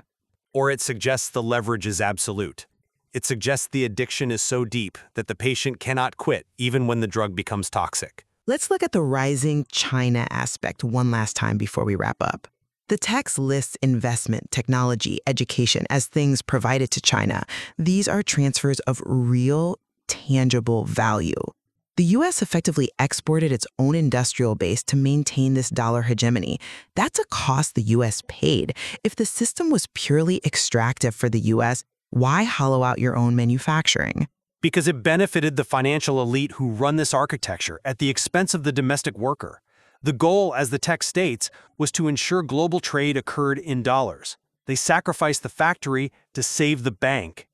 Or it suggests the leverage is absolute. It suggests the addiction is so deep that the patient cannot quit even when the drug becomes toxic. Let's look at the rising China aspect one last time before we wrap up. The text lists investment, technology, education as things provided to China. These are transfers of real, tangible value. The U.S. effectively exported its own industrial base to maintain this dollar hegemony. That's a cost the U.S. paid. If the system was purely extractive for the U.S., why hollow out your own manufacturing? Because it benefited the financial elite who run this architecture at the expense of the domestic worker. The goal, as the text states, was to ensure global trade occurred in dollars. They sacrificed the factory to save the bank.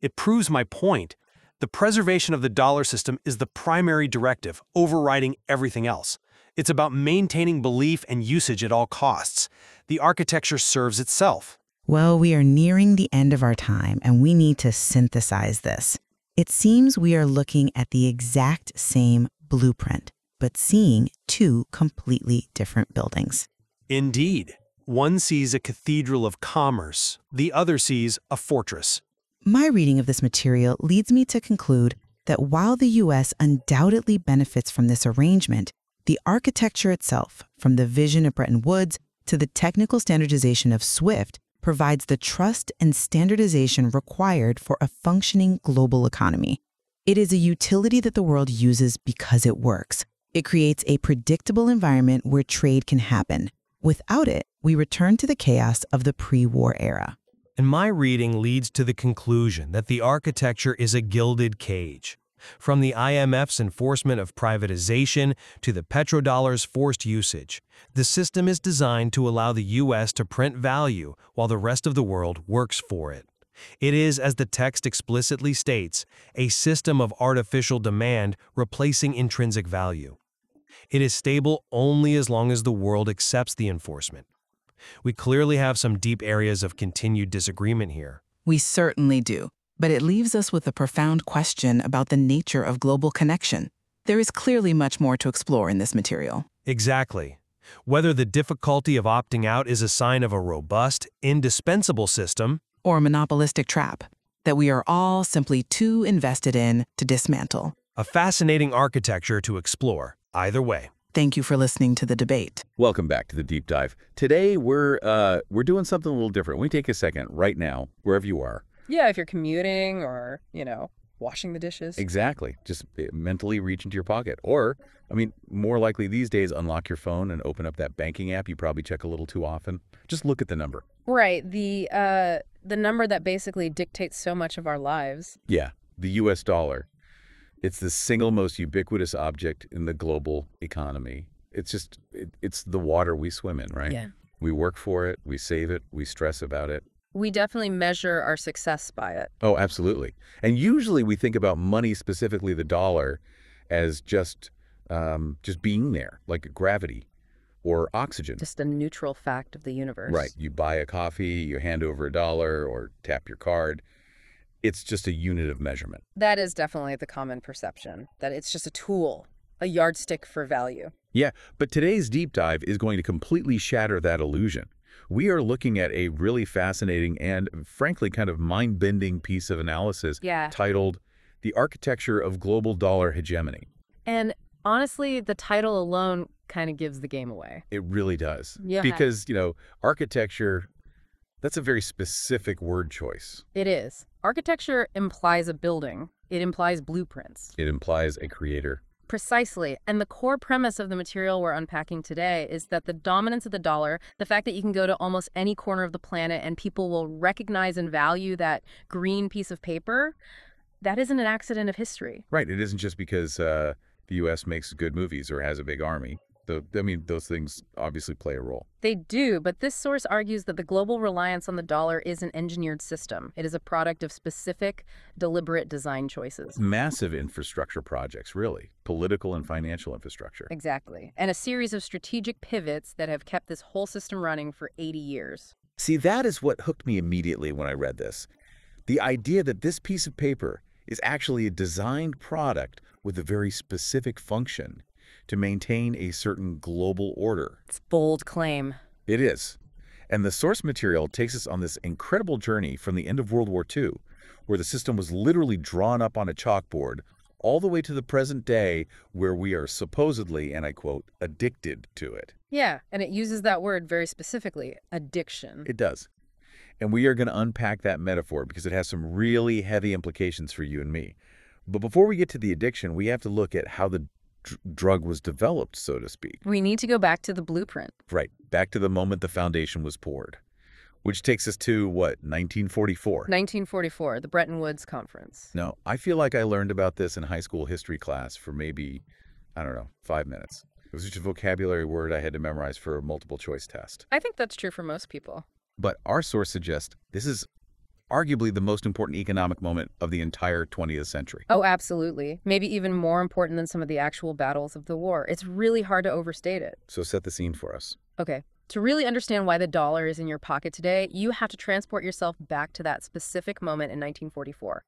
It proves my point. The preservation of the dollar system is the primary directive, overriding everything else. It's about maintaining belief and usage at all costs. The architecture serves itself. Well, we are nearing the end of our time, and we need to synthesize this. It seems we are looking at the exact same blueprint, but seeing two completely different buildings. Indeed. One sees a cathedral of commerce, the other sees a fortress. My reading of this material leads me to conclude that while the U.S. undoubtedly benefits from this arrangement, the architecture itself, from the vision of Bretton Woods to the technical standardization of SWIFT, provides the trust and standardization required for a functioning global economy. It is a utility that the world uses because it works. It creates a predictable environment where trade can happen. Without it, we return to the chaos of the pre-war era. And my reading leads to the conclusion that the architecture is a gilded cage. From the IMF's enforcement of privatization to the petrodollar's forced usage, the system is designed to allow the U.S. to print value while the rest of the world works for it. It is, as the text explicitly states, a system of artificial demand replacing intrinsic value. It is stable only as long as the world accepts the enforcement. We clearly have some deep areas of continued disagreement here. We certainly do. But it leaves us with a profound question about the nature of global connection. There is clearly much more to explore in this material. Exactly. Whether the difficulty of opting out is a sign of a robust, indispensable system, or a monopolistic trap that we are all simply too invested in to dismantle. a fascinating architecture to explore, either way. Thank you for listening to the debate. Welcome back to the Deep Dive. Today, we're doing something a little different. We take a second right now, wherever you are. Yeah, if you're commuting or, washing the dishes. Exactly. Just mentally reach into your pocket. Or, more likely these days, unlock your phone and open up that banking app you probably check a little too often. Just look at the number. Right. The number that basically dictates so much of our lives. Yeah, the U.S. dollar. It's the single most ubiquitous object in the global economy. It's the water we swim in, right? Yeah. We work for it, we save it, we stress about it. We definitely measure our success by it. Oh, absolutely. And usually we think about money, specifically the dollar, as just being there, like gravity or oxygen. Just a neutral fact of the universe. Right. You buy a coffee, you hand over $1 or tap your card. It's just a unit of measurement. That is definitely the common perception, that it's just a tool, a yardstick for value. Yeah, but today's deep dive is going to completely shatter that illusion. We are looking at a really fascinating and, frankly, kind of mind-bending piece of analysis titled The Architecture of Global Dollar Hegemony. And honestly, the title alone kind of gives the game away. It really does. Yeah. Because, architecture, that's a very specific word choice. It is. Architecture implies a building. It implies blueprints. It implies a creator. Precisely. And the core premise of the material we're unpacking today is that the dominance of the dollar, the fact that you can go to almost any corner of the planet and people will recognize and value that green piece of paper, that isn't an accident of history. Right. It isn't just because the U.S. makes good movies or has a big army. Those things obviously play a role. They do, but this source argues that the global reliance on the dollar is an engineered system. It is a product of specific, deliberate design choices. Massive infrastructure projects, really. Political and financial infrastructure. Exactly. And a series of strategic pivots that have kept this whole system running for 80 years. See, that is what hooked me immediately when I read this. The idea that this piece of paper is actually a designed product with a very specific function to maintain a certain global order. It's a bold claim. It is. And the source material takes us on this incredible journey from the end of World War II, where the system was literally drawn up on a chalkboard, all the way to the present day where we are supposedly, and I quote, addicted to it. Yeah, and it uses that word very specifically, addiction. It does. And we are going to unpack that metaphor because it has some really heavy implications for you and me. But before we get to the addiction, we have to look at how the drug was developed, so to speak. We need to go back to the blueprint. Right, back to the moment the foundation was poured. Which takes us to, what, 1944? 1944, the Bretton Woods Conference. No, I feel like I learned about this in high school history class for maybe, I don't know, 5 minutes. It was just a vocabulary word I had to memorize for a multiple choice test. I think that's true for most people. But our source suggests this is arguably the most important economic moment of the entire 20th century. Oh, absolutely. Maybe even more important than some of the actual battles of the war. It's really hard to overstate it. So set the scene for us. Okay. To really understand why the dollar is in your pocket today, you have to transport yourself back to that specific moment in 1944.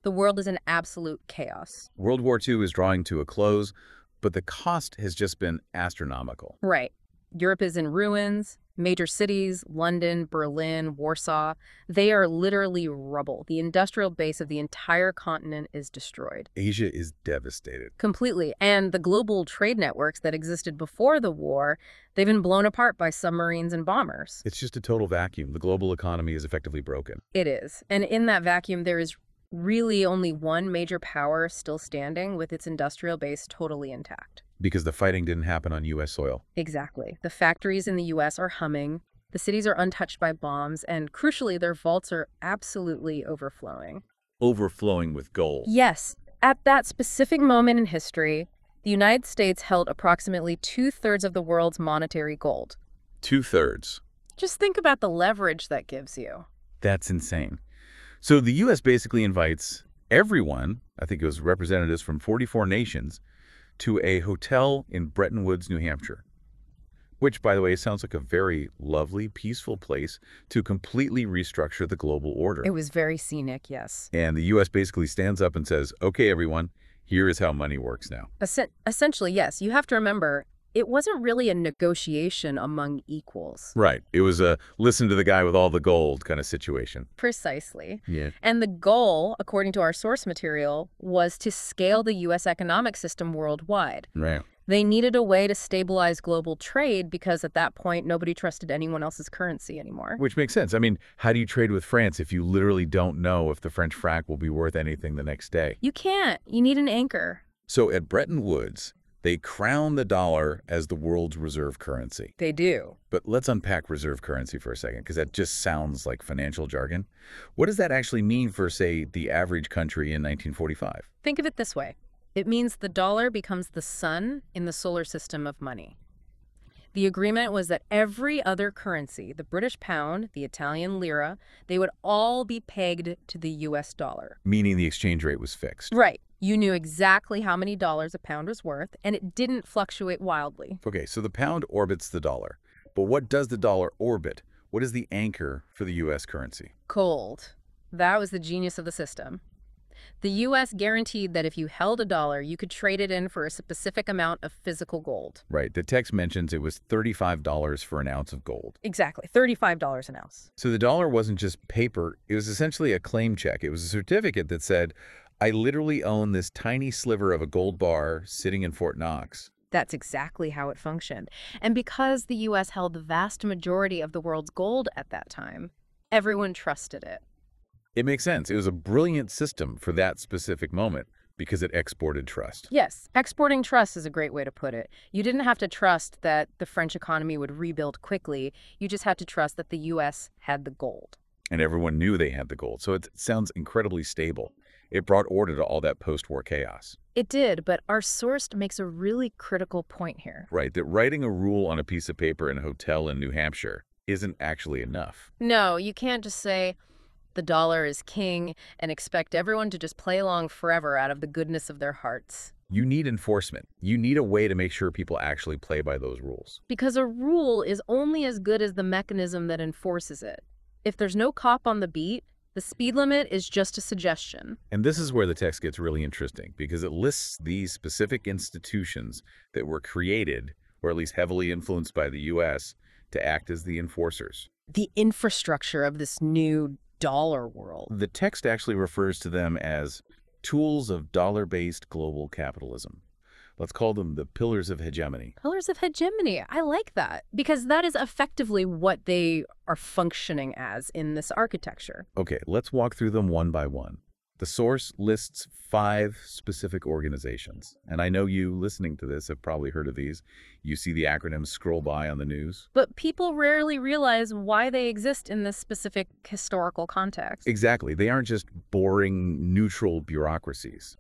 The world is in absolute chaos. World War II is drawing to a close, but the cost has just been astronomical. Right. Europe is in ruins. Major cities, London, Berlin, Warsaw, they are literally rubble. The industrial base of the entire continent is destroyed. Asia is devastated. Completely. And the global trade networks that existed before the war, they've been blown apart by submarines and bombers. It's just a total vacuum. The global economy is effectively broken. It is. And in that vacuum, there is really only one major power still standing with its industrial base totally intact. Because the fighting didn't happen on U.S. soil. Exactly. The factories in the U.S. are humming, the cities are untouched by bombs, and crucially, their vaults are absolutely overflowing. Overflowing with gold. Yes. At that specific moment in history, the United States held approximately 2/3 of the world's monetary gold. 2/3. Just think about the leverage that gives you. That's insane. So the U.S. basically invites everyone, I think it was representatives from 44 nations, to a hotel in Bretton Woods, New Hampshire. Which, by the way, sounds like a very lovely, peaceful place to completely restructure the global order. It was very scenic, yes. And the U.S. basically stands up and says, okay, everyone, here is how money works now. Essentially, yes. You have to remember, it wasn't really a negotiation among equals. Right. It was a listen to the guy with all the gold kind of situation. Precisely. Yeah. And the goal, according to our source material, was to scale the U.S. economic system worldwide. Right. They needed a way to stabilize global trade because at that point, nobody trusted anyone else's currency anymore. Which makes sense. I mean, how do you trade with France if you literally don't know if the French franc will be worth anything the next day? You can't. You need an anchor. So at Bretton Woods, they crown the dollar as the world's reserve currency. They do. But let's unpack reserve currency for a second, because that just sounds like financial jargon. What does that actually mean for, say, the average country in 1945? Think of it this way. It means the dollar becomes the sun in the solar system of money. The agreement was that every other currency, the British pound, the Italian lira, they would all be pegged to the U.S. dollar. Meaning the exchange rate was fixed. Right. You knew exactly how many dollars a pound was worth, and it didn't fluctuate wildly. Okay, so the pound orbits the dollar. But what does the dollar orbit? What is the anchor for the U.S. currency? Gold. That was the genius of the system. The U.S. guaranteed that if you held a dollar, you could trade it in for a specific amount of physical gold. Right. The text mentions it was $35 for an ounce of gold. Exactly. $35 an ounce. So the dollar wasn't just paper. It was essentially a claim check. It was a certificate that said, I literally own this tiny sliver of a gold bar sitting in Fort Knox. That's exactly how it functioned. And because the U.S. held the vast majority of the world's gold at that time, everyone trusted it. It makes sense. It was a brilliant system for that specific moment because it exported trust. Yes, exporting trust is a great way to put it. You didn't have to trust that the French economy would rebuild quickly. You just had to trust that the U.S. had the gold. And everyone knew they had the gold. So it sounds incredibly stable. It brought order to all that post-war chaos. It did, but our source makes a really critical point here. Right, that writing a rule on a piece of paper in a hotel in New Hampshire isn't actually enough. No, you can't just say the dollar is king and expect everyone to just play along forever out of the goodness of their hearts. You need enforcement. You need a way to make sure people actually play by those rules. Because a rule is only as good as the mechanism that enforces it. If there's no cop on the beat, the speed limit is just a suggestion. And this is where the text gets really interesting, because it lists these specific institutions that were created, or at least heavily influenced by the U.S., to act as the enforcers. The infrastructure of this new dollar world. The text actually refers to them as Tools of dollar-based global capitalism. Let's call them the pillars of hegemony. Pillars of hegemony. I like that because that is effectively what they are functioning as in this architecture. Okay, let's walk through them one by one. The source lists 5 specific organizations, and I know you listening to this have probably heard of these. You see the acronyms scroll by on the news. But people rarely realize why they exist in this specific historical context. Exactly. They aren't just boring, neutral bureaucracies.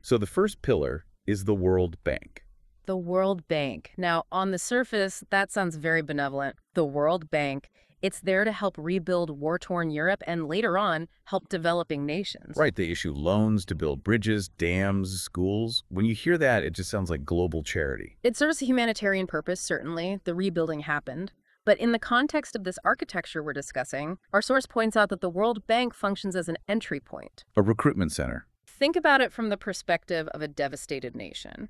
So the first pillar is the World Bank. The World Bank. Now, on the surface, that sounds very benevolent. The World Bank. It's there to help rebuild war-torn Europe and later on help developing nations. Right, they issue loans to build bridges, dams, schools. When you hear that, it just sounds like global charity. It serves a humanitarian purpose, certainly. The rebuilding happened. But in the context of this architecture we're discussing, our source points out that the World Bank functions as an entry point. A recruitment center. Think about it from the perspective of a devastated nation.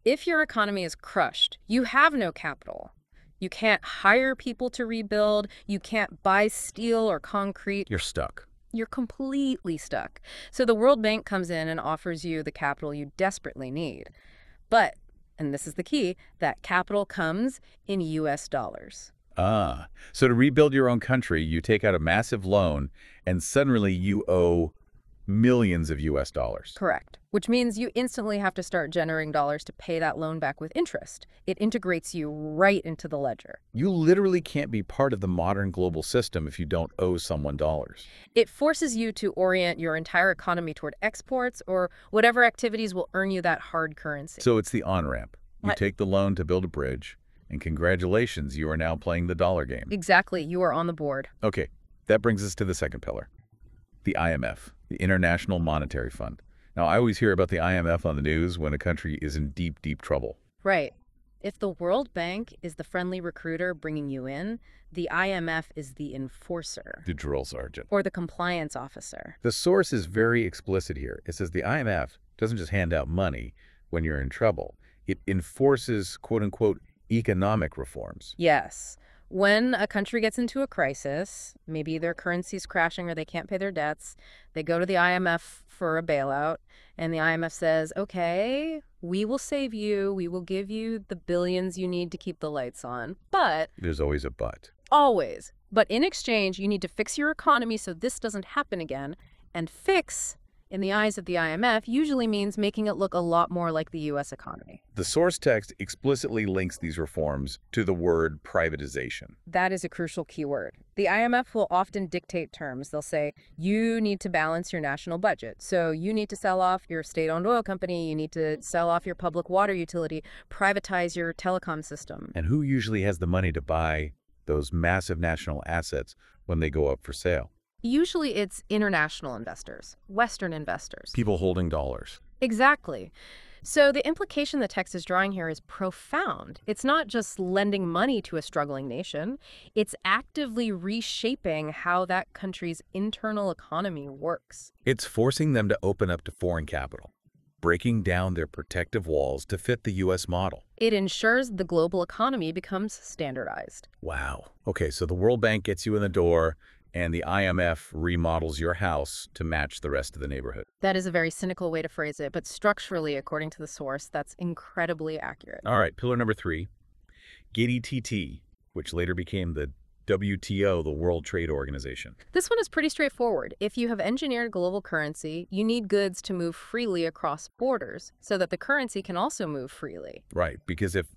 If your economy is crushed, you have no capital. You can't hire people to rebuild. You can't buy steel or concrete. You're stuck. You're completely stuck. So the World Bank comes in and offers you the capital you desperately need. But, and this is the key, that capital comes in US dollars. Ah, so to rebuild your own country, you take out a massive loan and suddenly you owe millions of US dollars. Correct. Which means you instantly have to start generating dollars to pay that loan back with interest. It integrates you right into the ledger. You literally can't be part of the modern global system if you don't owe someone dollars. It forces you to orient your entire economy toward exports or whatever activities will earn you that hard currency. So it's the on-ramp. You take the loan to build a bridge, and congratulations, you are now playing the dollar game. Exactly. You are on the board. Okay, that brings us to the second pillar. The IMF, the International Monetary Fund. Now, I always hear about the IMF on the news when a country is in deep, deep trouble. Right. If the World Bank is the friendly recruiter bringing you in, the IMF is the enforcer. The drill sergeant. Or the compliance officer. The source is very explicit here. It says the IMF doesn't just hand out money when you're in trouble. It enforces, quote-unquote, economic reforms. Yes. When a country gets into a crisis, maybe their currency's crashing or they can't pay their debts, they go to the IMF for a bailout, and the IMF says, okay, we will save you, we will give you the billions you need to keep the lights on, but... There's always a but. Always. But in exchange, you need to fix your economy so this doesn't happen again, and fix, in the eyes of the IMF, usually means making it look a lot more like the U.S. economy. The source text explicitly links these reforms to the word privatization. That is a crucial keyword. The IMF will often dictate terms. They'll say, you need to balance your national budget. So you need to sell off your state-owned oil company, you need to sell off your public water utility, privatize your telecom system. And who usually has the money to buy those massive national assets when they go up for sale? Usually it's international investors, Western investors. People holding dollars. Exactly. So the implication the text is drawing here is profound. It's not just lending money to a struggling nation. It's actively reshaping how that country's internal economy works. It's forcing them to open up to foreign capital, breaking down their protective walls to fit the U.S. model. It ensures the global economy becomes standardized. Wow. Okay, so the World Bank gets you in the door, and the IMF remodels your house to match the rest of the neighborhood. That is a very cynical way to phrase it, but structurally, according to the source, that's incredibly accurate. All right, pillar number 3, GDTT, which later became the WTO, the World Trade Organization. This one is pretty straightforward. If you have engineered global currency, you need goods to move freely across borders so that the currency can also move freely. Right, because if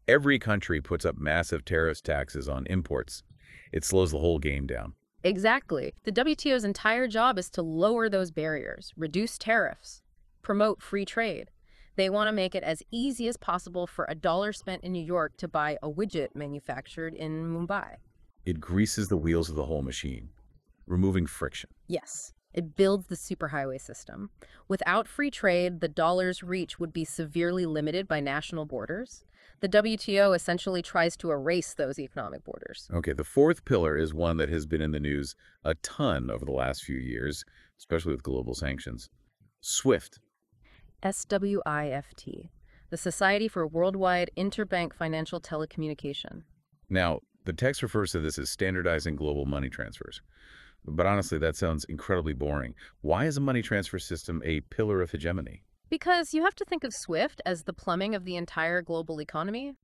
every country puts up massive tariffs taxes on imports, it slows the whole game down. Exactly. The WTO's entire job is to lower those barriers, reduce tariffs, promote free trade. They want to make it as easy as possible for $1 spent in New York to buy a widget manufactured in Mumbai. It greases the wheels of the whole machine, removing friction. Yes. It builds the superhighway system. Without free trade, the dollar's reach would be severely limited by national borders. The WTO essentially tries to erase those economic borders. Okay, the fourth pillar is one that has been in the news a ton over the last few years, especially with global sanctions. SWIFT. SWIFT, the Society for Worldwide Interbank Financial Telecommunication. Now, the text refers to this as standardizing global money transfers. But honestly, that sounds incredibly boring. Why is a money transfer system a pillar of hegemony? Because you have to think of SWIFT as the plumbing of the entire global economy,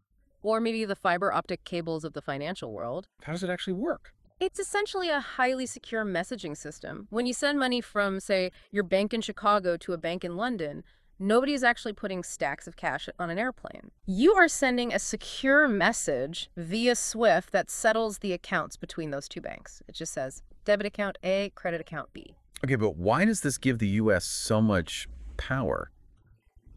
or maybe the fiber optic cables of the financial world. How does it actually work? It's essentially a highly secure messaging system. When you send money from, say, your bank in Chicago to a bank in London, nobody is actually putting stacks of cash on an airplane. You are sending a secure message via SWIFT that settles the accounts between those two banks. It just says debit account A, credit account B. Okay, but why does this give the U.S. so much power?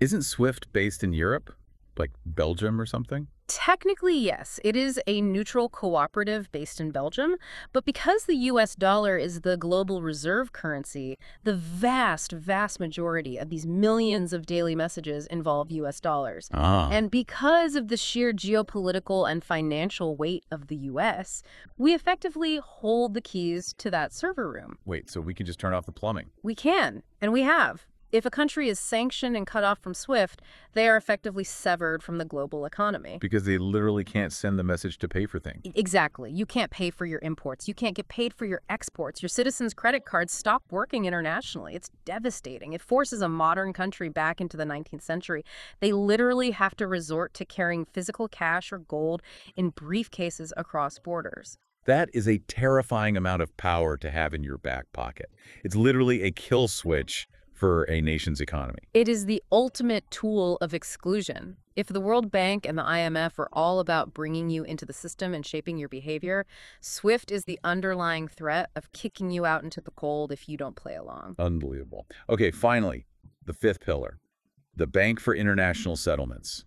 Isn't SWIFT based in Europe? Like Belgium or something? Technically, yes. It is a neutral cooperative based in Belgium, but because the US dollar is the global reserve currency, the vast majority of these millions of daily messages involve US dollars. And because of the sheer geopolitical and financial weight of the US, we effectively hold the keys to that server room. Wait, so we can just turn off the plumbing? We can, and we have. If a country is sanctioned and cut off from SWIFT, they are effectively severed from the global economy. Because they literally can't send the message to pay for things. Exactly. You can't pay for your imports. You can't get paid for your exports. Your citizens' credit cards stop working internationally. It's devastating. It forces a modern country back into the 19th century. They literally have to resort to carrying physical cash or gold in briefcases across borders. That is a terrifying amount of power to have in your back pocket. It's literally a kill switch for a nation's economy. It is the ultimate tool of exclusion. If the World Bank and the IMF are all about bringing you into the system and shaping your behavior, SWIFT is the underlying threat of kicking you out into the cold if you don't play along. Unbelievable. Okay, finally, the fifth pillar, the Bank for International Settlements,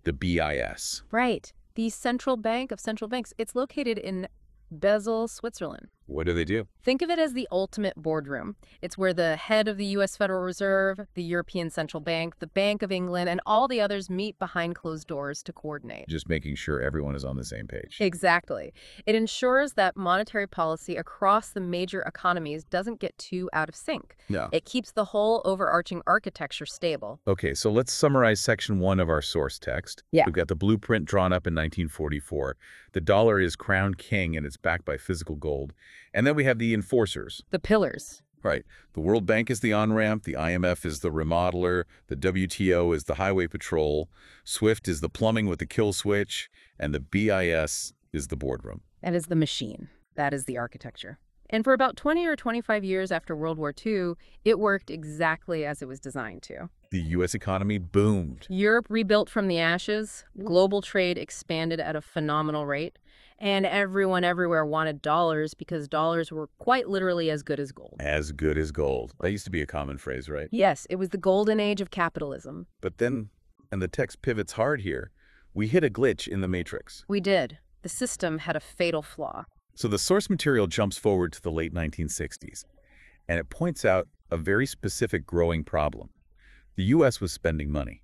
the BIS. Right. The Central Bank of Central Banks. It's located in Basel, Switzerland. What do they do? Think of it as the ultimate boardroom. It's where the head of the U.S. Federal Reserve, the European Central Bank, the Bank of England, and all the others meet behind closed doors to coordinate. Just making sure everyone is on the same page. Exactly. It ensures that monetary policy across the major economies doesn't get too out of sync. No. It keeps the whole overarching architecture stable. Okay, so let's summarize section 1 of our source text. Yeah. We've got the blueprint drawn up in 1944. The dollar is crowned king and it's backed by physical gold. And then we have the enforcers. The pillars. Right. The World Bank is the on-ramp, the IMF is the remodeler, the WTO is the highway patrol, SWIFT is the plumbing with the kill switch, and the BIS is the boardroom. That is the machine. That is the architecture. And for about 20 or 25 years after World War II, it worked exactly as it was designed to. The U.S. economy boomed. Europe rebuilt from the ashes, global trade expanded at a phenomenal rate, and everyone everywhere wanted dollars because dollars were quite literally as good as gold. As good as gold. That used to be a common phrase, right? Yes, it was the golden age of capitalism. But then, and the text pivots hard here, we hit a glitch in the matrix. We did. The system had a fatal flaw. So the source material jumps forward to the late 1960s, and it points out a very specific growing problem. The U.S. was spending money.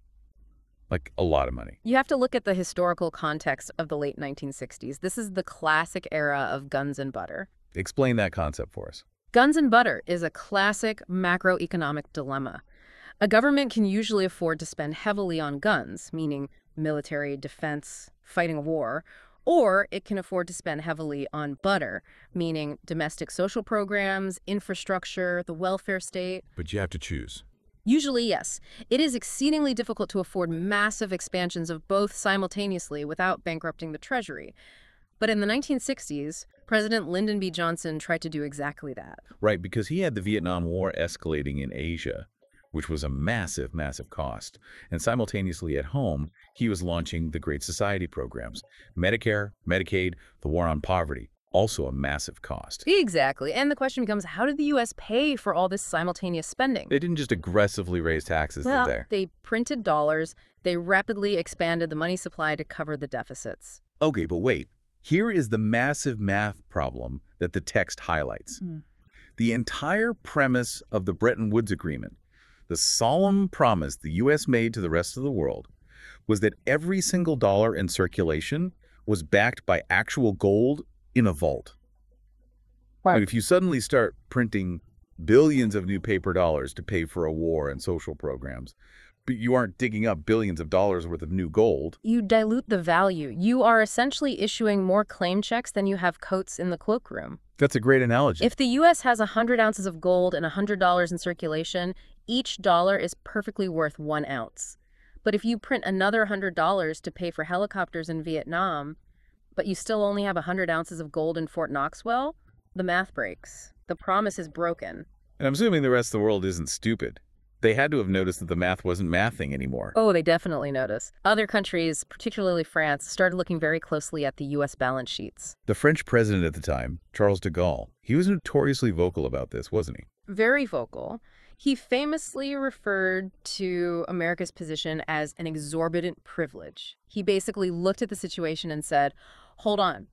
Like a lot of money. You have to look at the historical context of the late 1960s. This is the classic era of guns and butter. Explain that concept for us. Guns and butter is a classic macroeconomic dilemma. A government can usually afford to spend heavily on guns, meaning military, defense, fighting a war, or it can afford to spend heavily on butter, meaning domestic social programs, infrastructure, the welfare state. But you have to choose. Usually, yes. It is exceedingly difficult to afford massive expansions of both simultaneously without bankrupting the Treasury. But in the 1960s, President Lyndon B. Johnson tried to do exactly that. Right, because he had the Vietnam War escalating in Asia, which was a massive, massive cost. And simultaneously at home, he was launching the Great Society programs. Medicare, Medicaid, the war on poverty. Also a massive cost. Exactly. And the question becomes, how did the U.S. pay for all this simultaneous spending? They didn't just aggressively raise taxes, Well, did they printed dollars. They rapidly expanded the money supply to cover the deficits. Okay, but wait. Here is the massive math problem that the text highlights. The entire premise of the Bretton Woods Agreement, the solemn promise the U.S. made to the rest of the world, was that every single dollar in circulation was backed by actual gold in a vault. Wow. If you suddenly start printing billions of new paper dollars to pay for a war and social programs, but you aren't digging up billions of dollars worth of new gold. You dilute the value. You are essentially issuing more claim checks than you have coats in the cloakroom. That's a great analogy. If the U.S. has 100 ounces of gold and $100 in circulation, each dollar is perfectly worth 1 ounce. But if you print another $100 to pay for helicopters in Vietnam, but you still only have 100 ounces of gold in Fort Knox, well, the math breaks. The promise is broken. And I'm assuming the rest of the world isn't stupid. They had to have noticed that the math wasn't mathing anymore. Oh, they definitely notice. Other countries, particularly France, started looking very closely at the U.S. balance sheets. The French president at the time, Charles de Gaulle, he was notoriously vocal about this, wasn't he? Very vocal. He famously referred to America's position as an exorbitant privilege. He basically looked at the situation and said, hold on.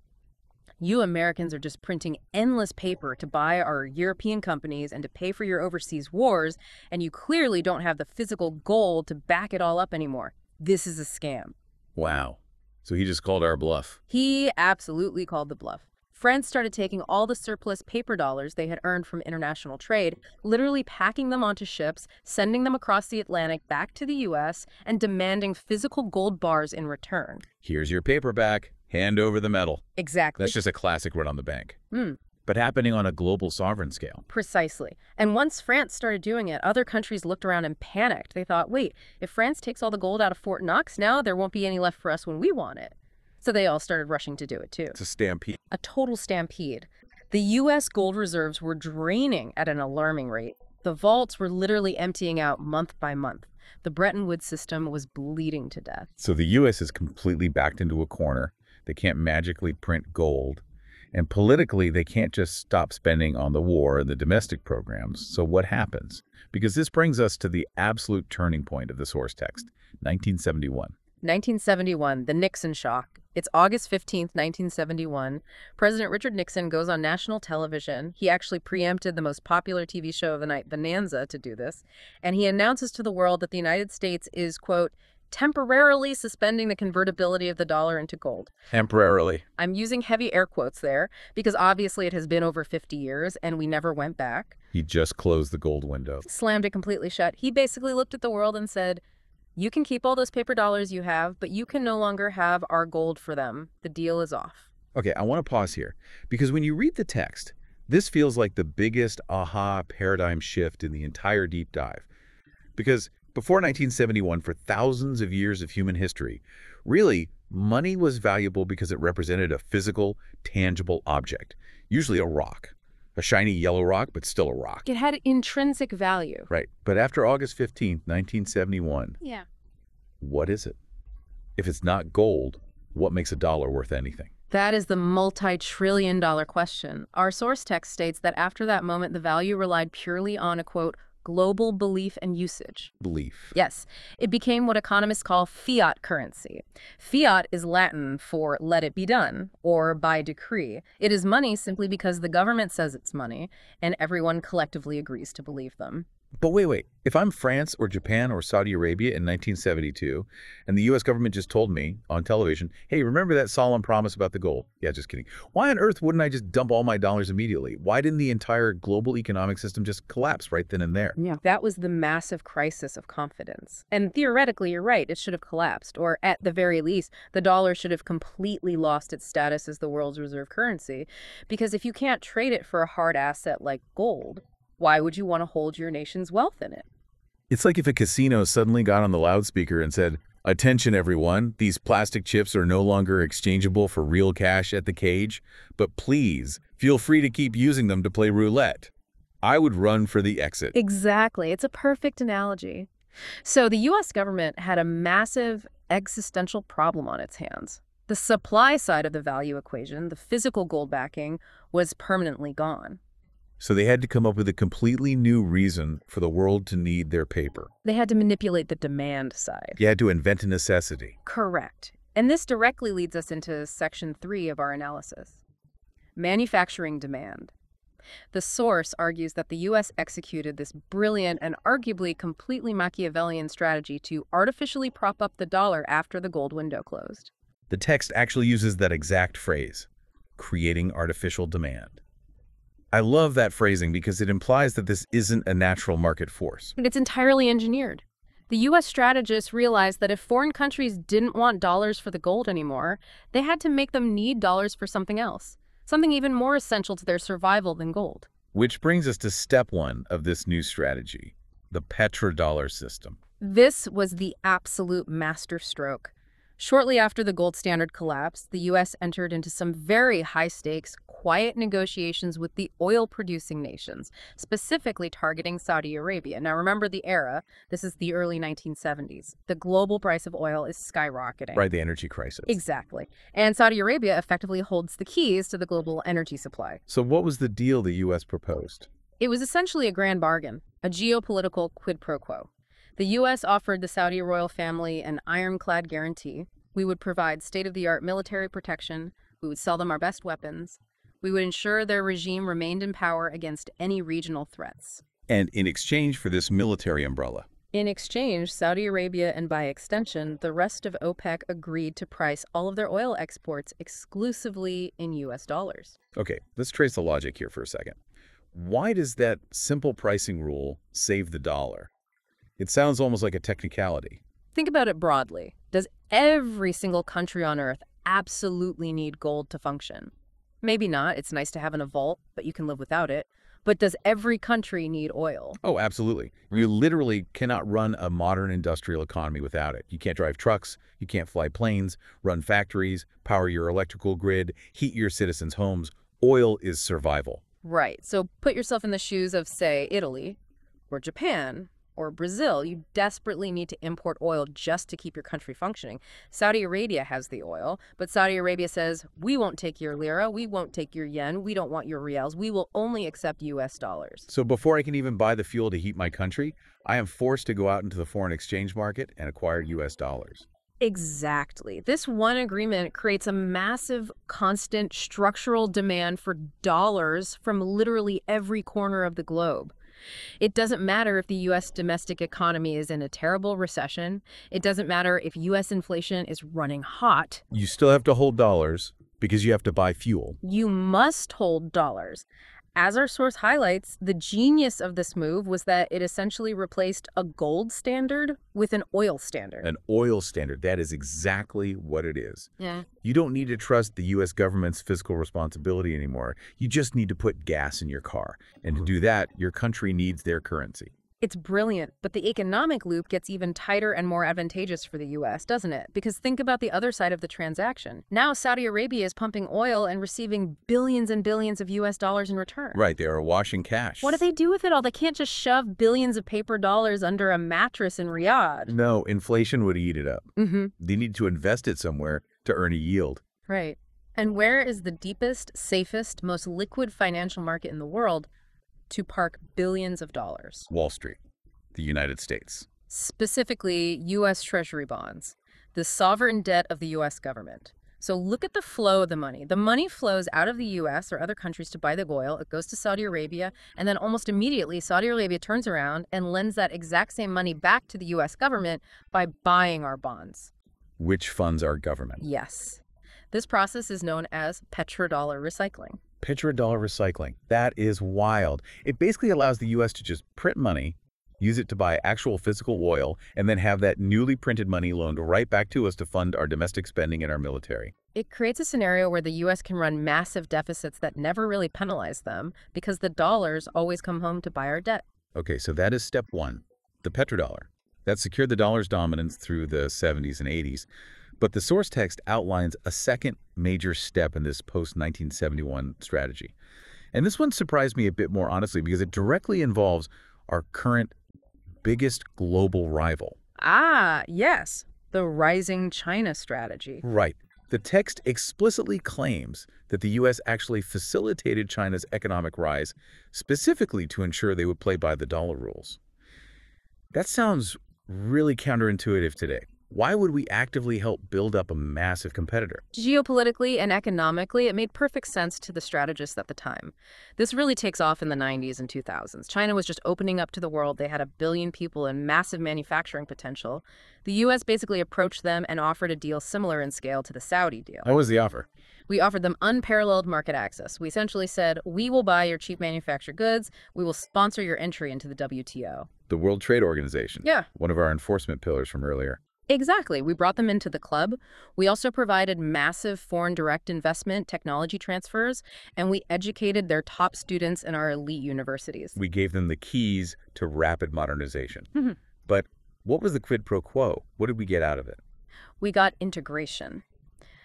You Americans are just printing endless paper to buy our European companies and to pay for your overseas wars, and you clearly don't have the physical gold to back it all up anymore. This is a scam. Wow. So he just called our bluff. He absolutely called the bluff. France started taking all the surplus paper dollars they had earned from international trade, literally packing them onto ships, sending them across the Atlantic back to the U.S., and demanding physical gold bars in return. Here's your paper back. Hand over the metal. Exactly. That's just a classic run on the bank. But happening on a global sovereign scale. Precisely. And once France started doing it, other countries looked around and panicked. They thought, wait, if France takes all the gold out of Fort Knox, now there won't be any left for us when we want it. So they all started rushing to do it too. It's a stampede. A total stampede. The U.S. gold reserves were draining at an alarming rate. The vaults were literally emptying out month by month. The Bretton Woods system was bleeding to death. So the U.S. is completely backed into a corner. They can't magically print gold. And politically, they can't just stop spending on the war and the domestic programs. So what happens? Because this brings us to the absolute turning point of the source text, 1971. 1971, the Nixon shock. It's August 15th, 1971. President Richard Nixon goes on national television. He actually preempted the most popular TV show of the night, Bonanza, to do this. And he announces to the world that the United States is, quote, temporarily suspending the convertibility of the dollar into gold. Temporarily. I'm using heavy air quotes there because obviously it has been over 50 years and we never went back. He just closed the gold window. Slammed it completely shut. He basically looked at the world and said, you can keep all those paper dollars you have, but you can no longer have our gold for them. The deal is off. Okay, I want to pause here because when you read the text, this feels like the biggest aha paradigm shift in the entire deep dive. Because before 1971, for thousands of years of human history, really, money was valuable because it represented a physical, tangible object, usually a rock. A shiny yellow rock, but still a rock. It had intrinsic value. Right. But after August 15th, 1971, what is it? If it's not gold, what makes a dollar worth anything? That is the multi-trillion-dollar question. Our source text states that after that moment, the value relied purely on a, quote, global belief and usage. Belief. Yes. It became what economists call fiat currency. Fiat is Latin for let it be done, or by decree. It is money simply because the government says it's money, and everyone collectively agrees to believe them. But wait. If I'm France or Japan or Saudi Arabia in 1972, and the U.S. government just told me on television, hey, remember that solemn promise about the gold? Yeah, just kidding. Why on earth wouldn't I just dump all my dollars immediately? Why didn't the entire global economic system just collapse right then and there? Yeah. That was the massive crisis of confidence. And theoretically, you're right, it should have collapsed. Or at the very least, the dollar should have completely lost its status as the world's reserve currency. Because if you can't trade it for a hard asset like gold, why would you want to hold your nation's wealth in it? It's like if a casino suddenly got on the loudspeaker and said, attention everyone, these plastic chips are no longer exchangeable for real cash at the cage, but please feel free to keep using them to play roulette. I would run for the exit. Exactly. It's a perfect analogy. So the U.S. government had a massive existential problem on its hands. The supply side of the value equation, the physical gold backing, was permanently gone. So they had to come up with a completely new reason for the world to need their paper. They had to manipulate the demand side. You had to invent a necessity. Correct. And this directly leads us into Section 3 of our analysis. Manufacturing demand. The source argues that the U.S. executed this brilliant and arguably completely Machiavellian strategy to artificially prop up the dollar after the gold window closed. The text actually uses that exact phrase, creating artificial demand. I love that phrasing because it implies that this isn't a natural market force. It's entirely engineered. The U.S. strategists realized that if foreign countries didn't want dollars for the gold anymore, they had to make them need dollars for something else. something even more essential to their survival than gold. Which brings us to step one of this new strategy, the petrodollar system. This was the absolute masterstroke. Shortly after the gold standard collapsed, the U.S. entered into some very high-stakes, quiet negotiations with the oil-producing nations, specifically targeting Saudi Arabia. Now remember the era. This is the early 1970s. The global price of oil is skyrocketing. Right, the energy crisis. Exactly. And Saudi Arabia effectively holds the keys to the global energy supply. So what was the deal the U.S. proposed? It was essentially a grand bargain, a geopolitical quid pro quo. The U.S. offered the Saudi royal family an ironclad guarantee. We would provide state-of-the-art military protection. We would sell them our best weapons. We would ensure their regime remained in power against any regional threats. And in exchange for this military umbrella? In exchange, Saudi Arabia and by extension, the rest of OPEC agreed to price all of their oil exports exclusively in U.S. dollars. Okay, let's trace the logic here for a second. Why does that simple pricing rule save the dollar? It sounds almost like a technicality. Think about it broadly. Does every single country on Earth absolutely need gold to function? Maybe not. It's nice to have in a vault, but you can live without it. But does every country need oil? Oh, absolutely. You literally cannot run a modern industrial economy without it. You can't drive trucks, you can't fly planes, run factories, power your electrical grid, heat your citizens' homes. Oil is survival. Right. So put yourself in the shoes of, say, Italy or Japan or Brazil. You desperately need to import oil just to keep your country functioning. Saudi Arabia has the oil, but Saudi Arabia says, we won't take your lira, we won't take your yen, we don't want your reals, we will only accept U.S. dollars. So before I can even buy the fuel to heat my country, I am forced to go out into the foreign exchange market and acquire U.S. dollars. Exactly. This one agreement creates a massive, constant, structural demand for dollars from literally every corner of the globe. It doesn't matter if the U.S. domestic economy is in a terrible recession. It doesn't matter if U.S. inflation is running hot. You still have to hold dollars because you have to buy fuel. You must hold dollars. As our source highlights, the genius of this move was that it essentially replaced a gold standard with an oil standard. An oil standard. That is exactly what it is. Yeah. You don't need to trust the U.S. government's fiscal responsibility anymore. You just need to put gas in your car. And to do that, your country needs their currency. It's brilliant, but the economic loop gets even tighter and more advantageous for the U.S., doesn't it? Because think about the other side of the transaction. Now Saudi Arabia is pumping oil and receiving billions and billions of U.S. dollars in return. Right, they are awash in cash. What do they do with it all? They can't just shove billions of paper dollars under a mattress in Riyadh. No, inflation would eat it up. Mm-hmm. They need to invest it somewhere to earn a yield. Right. And where is the deepest, safest, most liquid financial market in the world to park billions of dollars? Wall Street, the United States. Specifically, U.S. Treasury bonds, the sovereign debt of the U.S. government. So look at the flow of the money. The money flows out of the U.S. or other countries to buy the oil. It goes to Saudi Arabia, and then almost immediately, Saudi Arabia turns around and lends that exact same money back to the U.S. government by buying our bonds. Which funds our government. Yes. This process is known as petrodollar recycling. Petrodollar recycling. That is wild. It basically allows the U.S. to just print money, use it to buy actual physical oil, and then have that newly printed money loaned right back to us to fund our domestic spending and our military. It creates a scenario where the U.S. can run massive deficits that never really penalize them because the dollars always come home to buy our debt. Okay, so that is step one, the petrodollar. That secured the dollar's dominance through the 70s and 80s. But the source text outlines a second major step in this post-1971 strategy. And this one surprised me a bit more, honestly, because it directly involves our current biggest global rival. Ah, yes, the rising China strategy. Right. The text explicitly claims that the U.S. actually facilitated China's economic rise specifically to ensure they would play by the dollar rules. That sounds really counterintuitive today. Why would we actively help build up a massive competitor? Geopolitically and economically, it made perfect sense to the strategists at the time. This really takes off in the 90s and 2000s. China was just opening up to the world. They had 1 billion people and massive manufacturing potential. The U.S. basically approached them and offered a deal similar in scale to the Saudi deal. What was the offer? We offered them unparalleled market access. We essentially said, we will buy your cheap manufactured goods. We will sponsor your entry into the WTO. The World Trade Organization. Yeah. One of our enforcement pillars from earlier. Exactly. We brought them into the club. We also provided massive foreign direct investment technology transfers, and we educated their top students in our elite universities. We gave them the keys to rapid modernization. Mhm. But what was the quid pro quo? What did we get out of it? We got integration.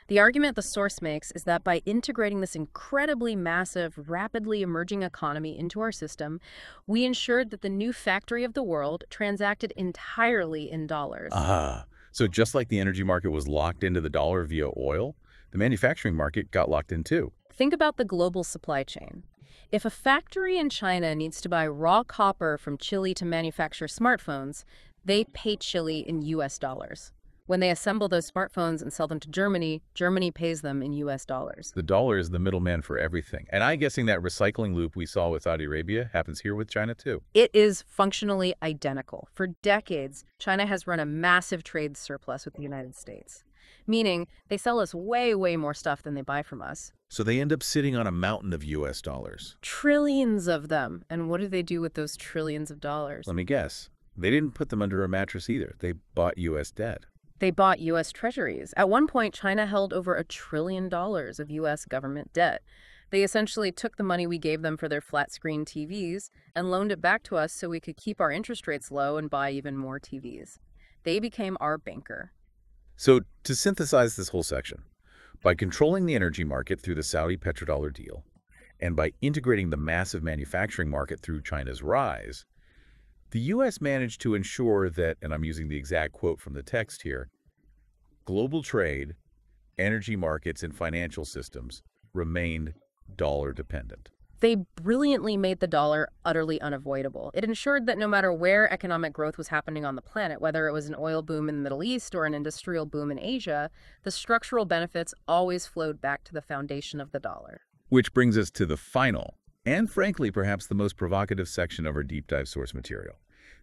The argument the source makes is that by integrating this incredibly massive, rapidly emerging economy into our system, we ensured that the new factory of the world transacted entirely in dollars. Ah, so just like the energy market was locked into the dollar via oil, the manufacturing market got locked in too. Think about the global supply chain. If a factory in China needs to buy raw copper from Chile to manufacture smartphones, they pay Chile in US dollars. When they assemble those smartphones and sell them to Germany, Germany pays them in US dollars. The dollar is the middleman for everything. And I'm guessing that recycling loop we saw with Saudi Arabia happens here with China too. It is functionally identical. For decades, China has run a massive trade surplus with the United States, meaning they sell us way, way more stuff than they buy from us. So they end up sitting on a mountain of US dollars. Trillions of them. And what do they do with those trillions of dollars? Let me guess. They didn't put them under a mattress either. They bought US debt. They bought U.S. treasuries. At one point, China held over $1 trillion of U.S. government debt. They essentially took the money we gave them for their flat-screen TVs and loaned it back to us so we could keep our interest rates low and buy even more TVs. They became our banker. So to synthesize this whole section, by controlling the energy market through the Saudi petrodollar deal, and by integrating the massive manufacturing market through China's rise, the U.S. managed to ensure that, and I'm using the exact quote from the text here, global trade, energy markets, and financial systems remained dollar-dependent. They brilliantly made the dollar utterly unavoidable. It ensured that no matter where economic growth was happening on the planet, whether it was an oil boom in the Middle East or an industrial boom in Asia, the structural benefits always flowed back to the foundation of the dollar. Which brings us to the final, and frankly, perhaps the most provocative section of our deep dive source material,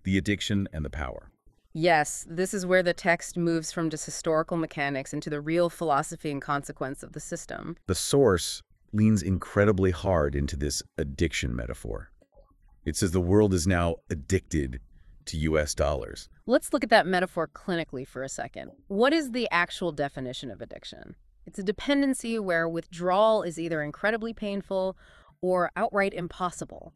the addiction and the power. Yes, this is where the text moves from just historical mechanics into the real philosophy and consequence of the system. The source leans incredibly hard into this addiction metaphor. It says the world is now addicted to US dollars. Let's look at that metaphor clinically for a second. What is the actual definition of addiction? It's a dependency where withdrawal is either incredibly painful or outright impossible.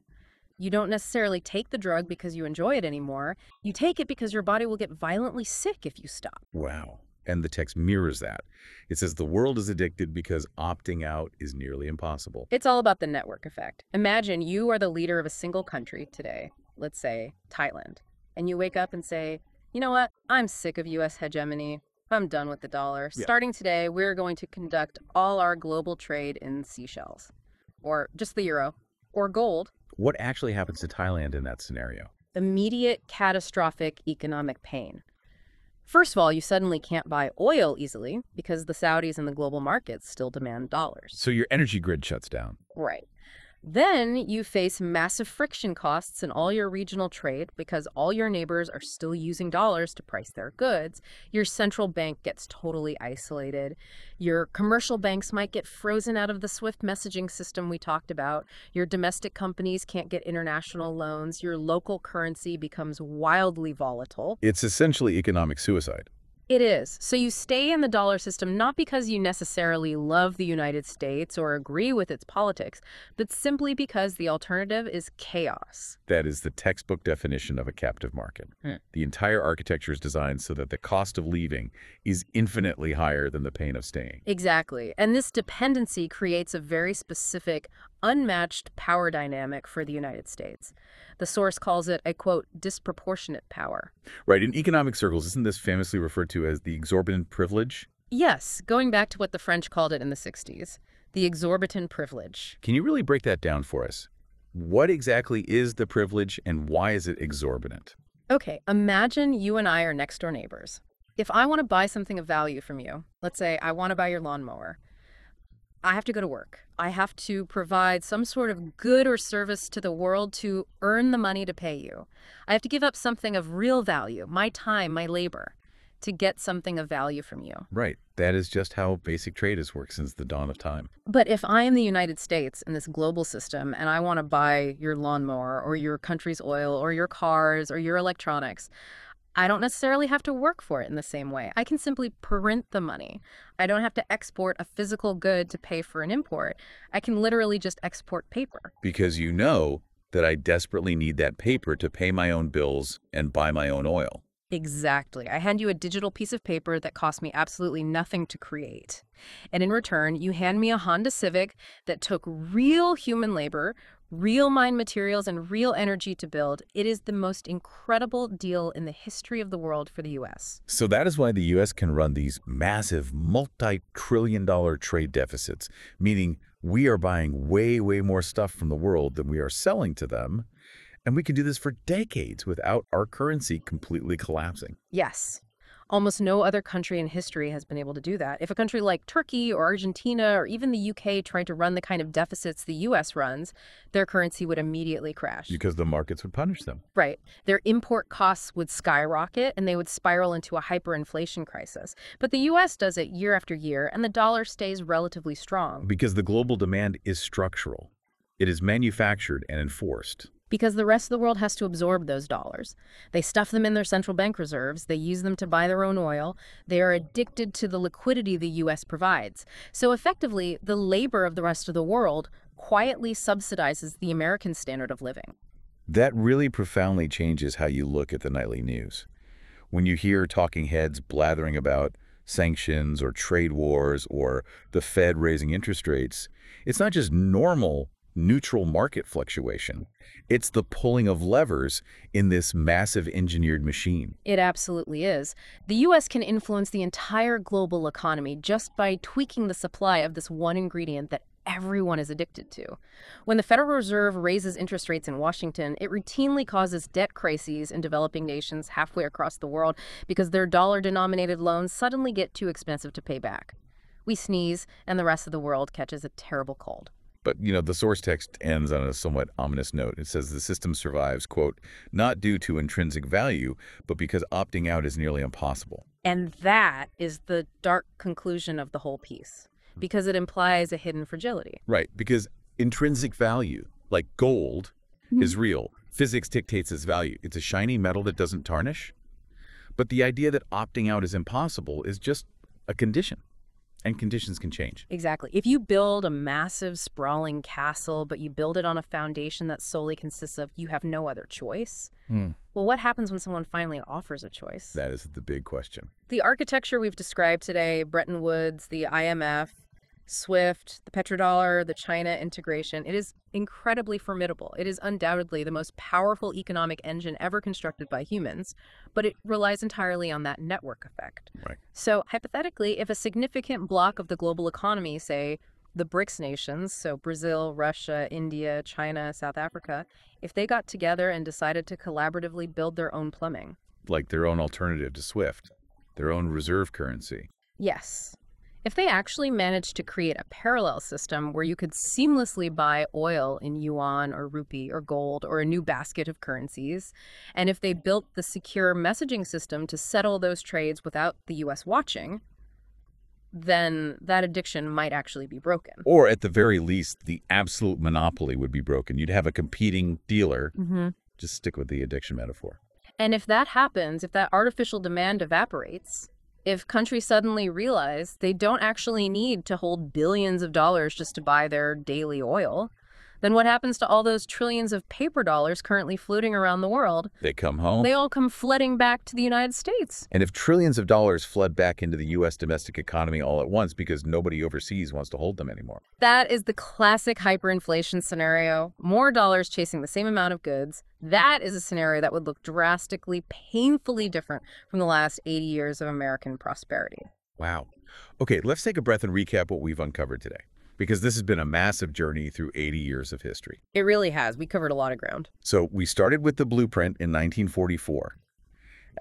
You don't necessarily take the drug because you enjoy it anymore. You take it because your body will get violently sick if you stop. Wow. And the text mirrors that. It says the world is addicted because opting out is nearly impossible. It's all about the network effect. Imagine you are the leader of a single country today, let's say Thailand, and you wake up and say, you know what, I'm sick of US hegemony. I'm done with the dollar. Yeah. Starting today, we're going to conduct all our global trade in seashells, or just the euro, or gold. What actually happens to Thailand in that scenario? Immediate catastrophic economic pain. First of all, you suddenly can't buy oil easily because the Saudis and the global markets still demand dollars. So your energy grid shuts down. Right. Then you face massive friction costs in all your regional trade because all your neighbors are still using dollars to price their goods. Your central bank gets totally isolated. Your commercial banks might get frozen out of the SWIFT messaging system we talked about. Your domestic companies can't get international loans. Your local currency becomes wildly volatile. It's essentially economic suicide. It is. So you stay in the dollar system not because you necessarily love the United States or agree with its politics, but simply because the alternative is chaos. That is the textbook definition of a captive market. The entire architecture is designed so that the cost of leaving is infinitely higher than the pain of staying. Exactly. And this dependency creates a very specific, unmatched power dynamic for the United States. The source calls it a, quote, disproportionate power. Right. In economic circles, isn't this famously referred to as the exorbitant privilege? Yes, going back to what the French called it in the 60s, the exorbitant privilege. Can you really break that down for us? What exactly is the privilege and why is it exorbitant? Okay, imagine you and I are next door neighbors. If I want to buy something of value from you, let's say I want to buy your lawnmower, I have to go to work. I have to provide some sort of good or service to the world to earn the money to pay you. I have to give up something of real value, my time, my labor, to get something of value from you. Right. That is just how basic trade has worked since the dawn of time. But if I am the United States in this global system and I want to buy your lawnmower or your country's oil or your cars or your electronics, I don't necessarily have to work for it in the same way. I can simply print the money. I don't have to export a physical good to pay for an import. I can literally just export paper. Because you know that I desperately need that paper to pay my own bills and buy my own oil. Exactly. I hand you a digital piece of paper that cost me absolutely nothing to create. And in return, you hand me a Honda Civic that took real human labor, real mine materials, and real energy to build. It is the most incredible deal in the history of the world for the U.S. So that is why the U.S. can run these massive multi-trillion-dollar trade deficits, meaning we are buying way, way more stuff from the world than we are selling to them. And we can do this for decades without our currency completely collapsing. Yes. Almost no other country in history has been able to do that. If a country like Turkey or Argentina or even the UK tried to run the kind of deficits the US runs, their currency would immediately crash. Because the markets would punish them. Right. Their import costs would skyrocket and they would spiral into a hyperinflation crisis. But the US does it year after year and the dollar stays relatively strong. Because the global demand is structural. It is manufactured and enforced. Because the rest of the world has to absorb those dollars. They stuff them in their central bank reserves. They use them to buy their own oil. They are addicted to the liquidity the U.S. provides. So effectively, the labor of the rest of the world quietly subsidizes the American standard of living. That really profoundly changes how you look at the nightly news. When you hear talking heads blathering about sanctions or trade wars or the Fed raising interest rates, it's not just normal neutral market fluctuation. It's the pulling of levers in this massive engineered machine. It absolutely is. The U.S. can influence the entire global economy just by tweaking the supply of this one ingredient that everyone is addicted to. When the Federal Reserve raises interest rates in Washington, it routinely causes debt crises in developing nations halfway across the world because their dollar-denominated loans suddenly get too expensive to pay back. We sneeze, and the rest of the world catches a terrible cold. But, the source text ends on a somewhat ominous note. It says the system survives, quote, not due to intrinsic value, but because opting out is nearly impossible. And that is the dark conclusion of the whole piece, because it implies a hidden fragility. Right, because intrinsic value, like gold, is real. Physics dictates its value. It's a shiny metal that doesn't tarnish. But the idea that opting out is impossible is just a condition. And conditions can change. Exactly. If you build a massive, sprawling castle, but you build it on a foundation that solely consists of you have no other choice, well, what happens when someone finally offers a choice? That is the big question. The architecture we've described today, Bretton Woods, the IMF, SWIFT, the petrodollar, the China integration, it is incredibly formidable. It is undoubtedly the most powerful economic engine ever constructed by humans, but it relies entirely on that network effect. Right. So hypothetically, if a significant block of the global economy, say the BRICS nations, so Brazil, Russia, India, China, South Africa, if they got together and decided to collaboratively build their own plumbing. Like their own alternative to SWIFT, their own reserve currency. Yes. If they actually managed to create a parallel system where you could seamlessly buy oil in yuan or rupee or gold or a new basket of currencies, and if they built the secure messaging system to settle those trades without the U.S. watching, then that addiction might actually be broken. Or at the very least, the absolute monopoly would be broken. You'd have a competing dealer. Just stick with the addiction metaphor. And if that happens, if that artificial demand evaporates, if countries suddenly realize they don't actually need to hold billions of dollars just to buy their daily oil, then what happens to all those trillions of paper dollars currently floating around the world? They come home. They all come flooding back to the United States. And if trillions of dollars flood back into the U.S. domestic economy all at once because nobody overseas wants to hold them anymore. That is the classic hyperinflation scenario. More dollars chasing the same amount of goods. That is a scenario that would look drastically, painfully different from the last 80 years of American prosperity. Wow. Okay, let's take a breath and recap what we've uncovered today, because this has been a massive journey through 80 years of history. It really has. We covered a lot of ground. So we started with the blueprint in 1944.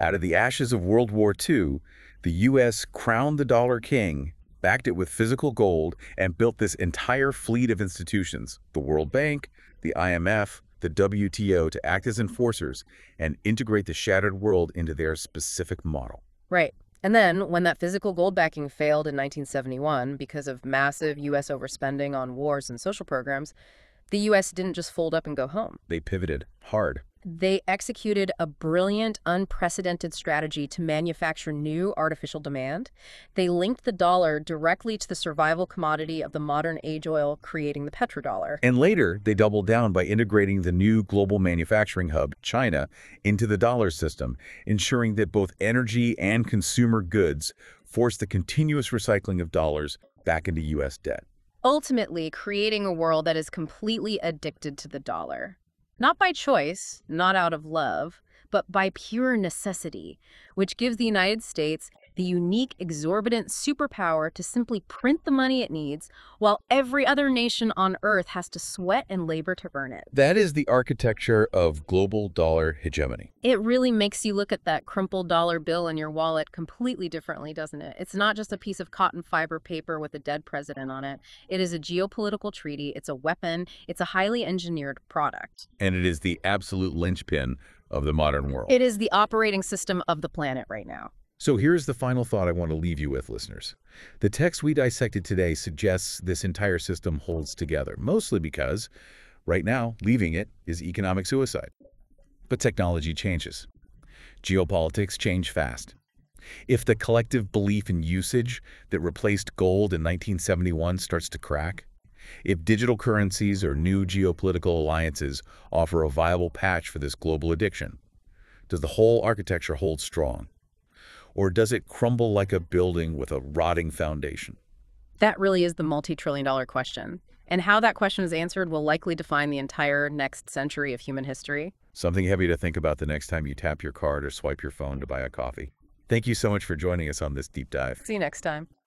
Out of the ashes of World War II, the U.S. crowned the dollar king, backed it with physical gold, and built this entire fleet of institutions, the World Bank, the IMF, the WTO, to act as enforcers and integrate the shattered world into their specific model. Right. And then, when that physical gold backing failed in 1971 because of massive U.S. overspending on wars and social programs, the U.S. didn't just fold up and go home. They pivoted hard. They executed a brilliant, unprecedented strategy to manufacture new artificial demand. They linked the dollar directly to the survival commodity of the modern age oil, creating the petrodollar. And later, they doubled down by integrating the new global manufacturing hub, China, into the dollar system, ensuring that both energy and consumer goods forced the continuous recycling of dollars back into U.S. debt. Ultimately, creating a world that is completely addicted to the dollar. Not by choice, not out of love, but by pure necessity, which gives the United States the unique, exorbitant superpower to simply print the money it needs, while every other nation on Earth has to sweat and labor to earn it. That is the architecture of global dollar hegemony. It really makes you look at that crumpled dollar bill in your wallet completely differently, doesn't it? It's not just a piece of cotton fiber paper with a dead president on it. It is a geopolitical treaty, it's a weapon, it's a highly engineered product. And it is the absolute linchpin of the modern world. It is the operating system of the planet right now. So here's the final thought I want to leave you with, listeners. The text we dissected today suggests this entire system holds together, mostly because, right now, leaving it is economic suicide. But technology changes. Geopolitics change fast. If the collective belief in usage that replaced gold in 1971 starts to crack, if digital currencies or new geopolitical alliances offer a viable patch for this global addiction, does the whole architecture hold strong? Or does it crumble like a building with a rotting foundation? That really is the multi-trillion-dollar question. And how that question is answered will likely define the entire next century of human history. Something heavy to think about the next time you tap your card or swipe your phone to buy a coffee. Thank you so much for joining us on this deep dive. See you next time.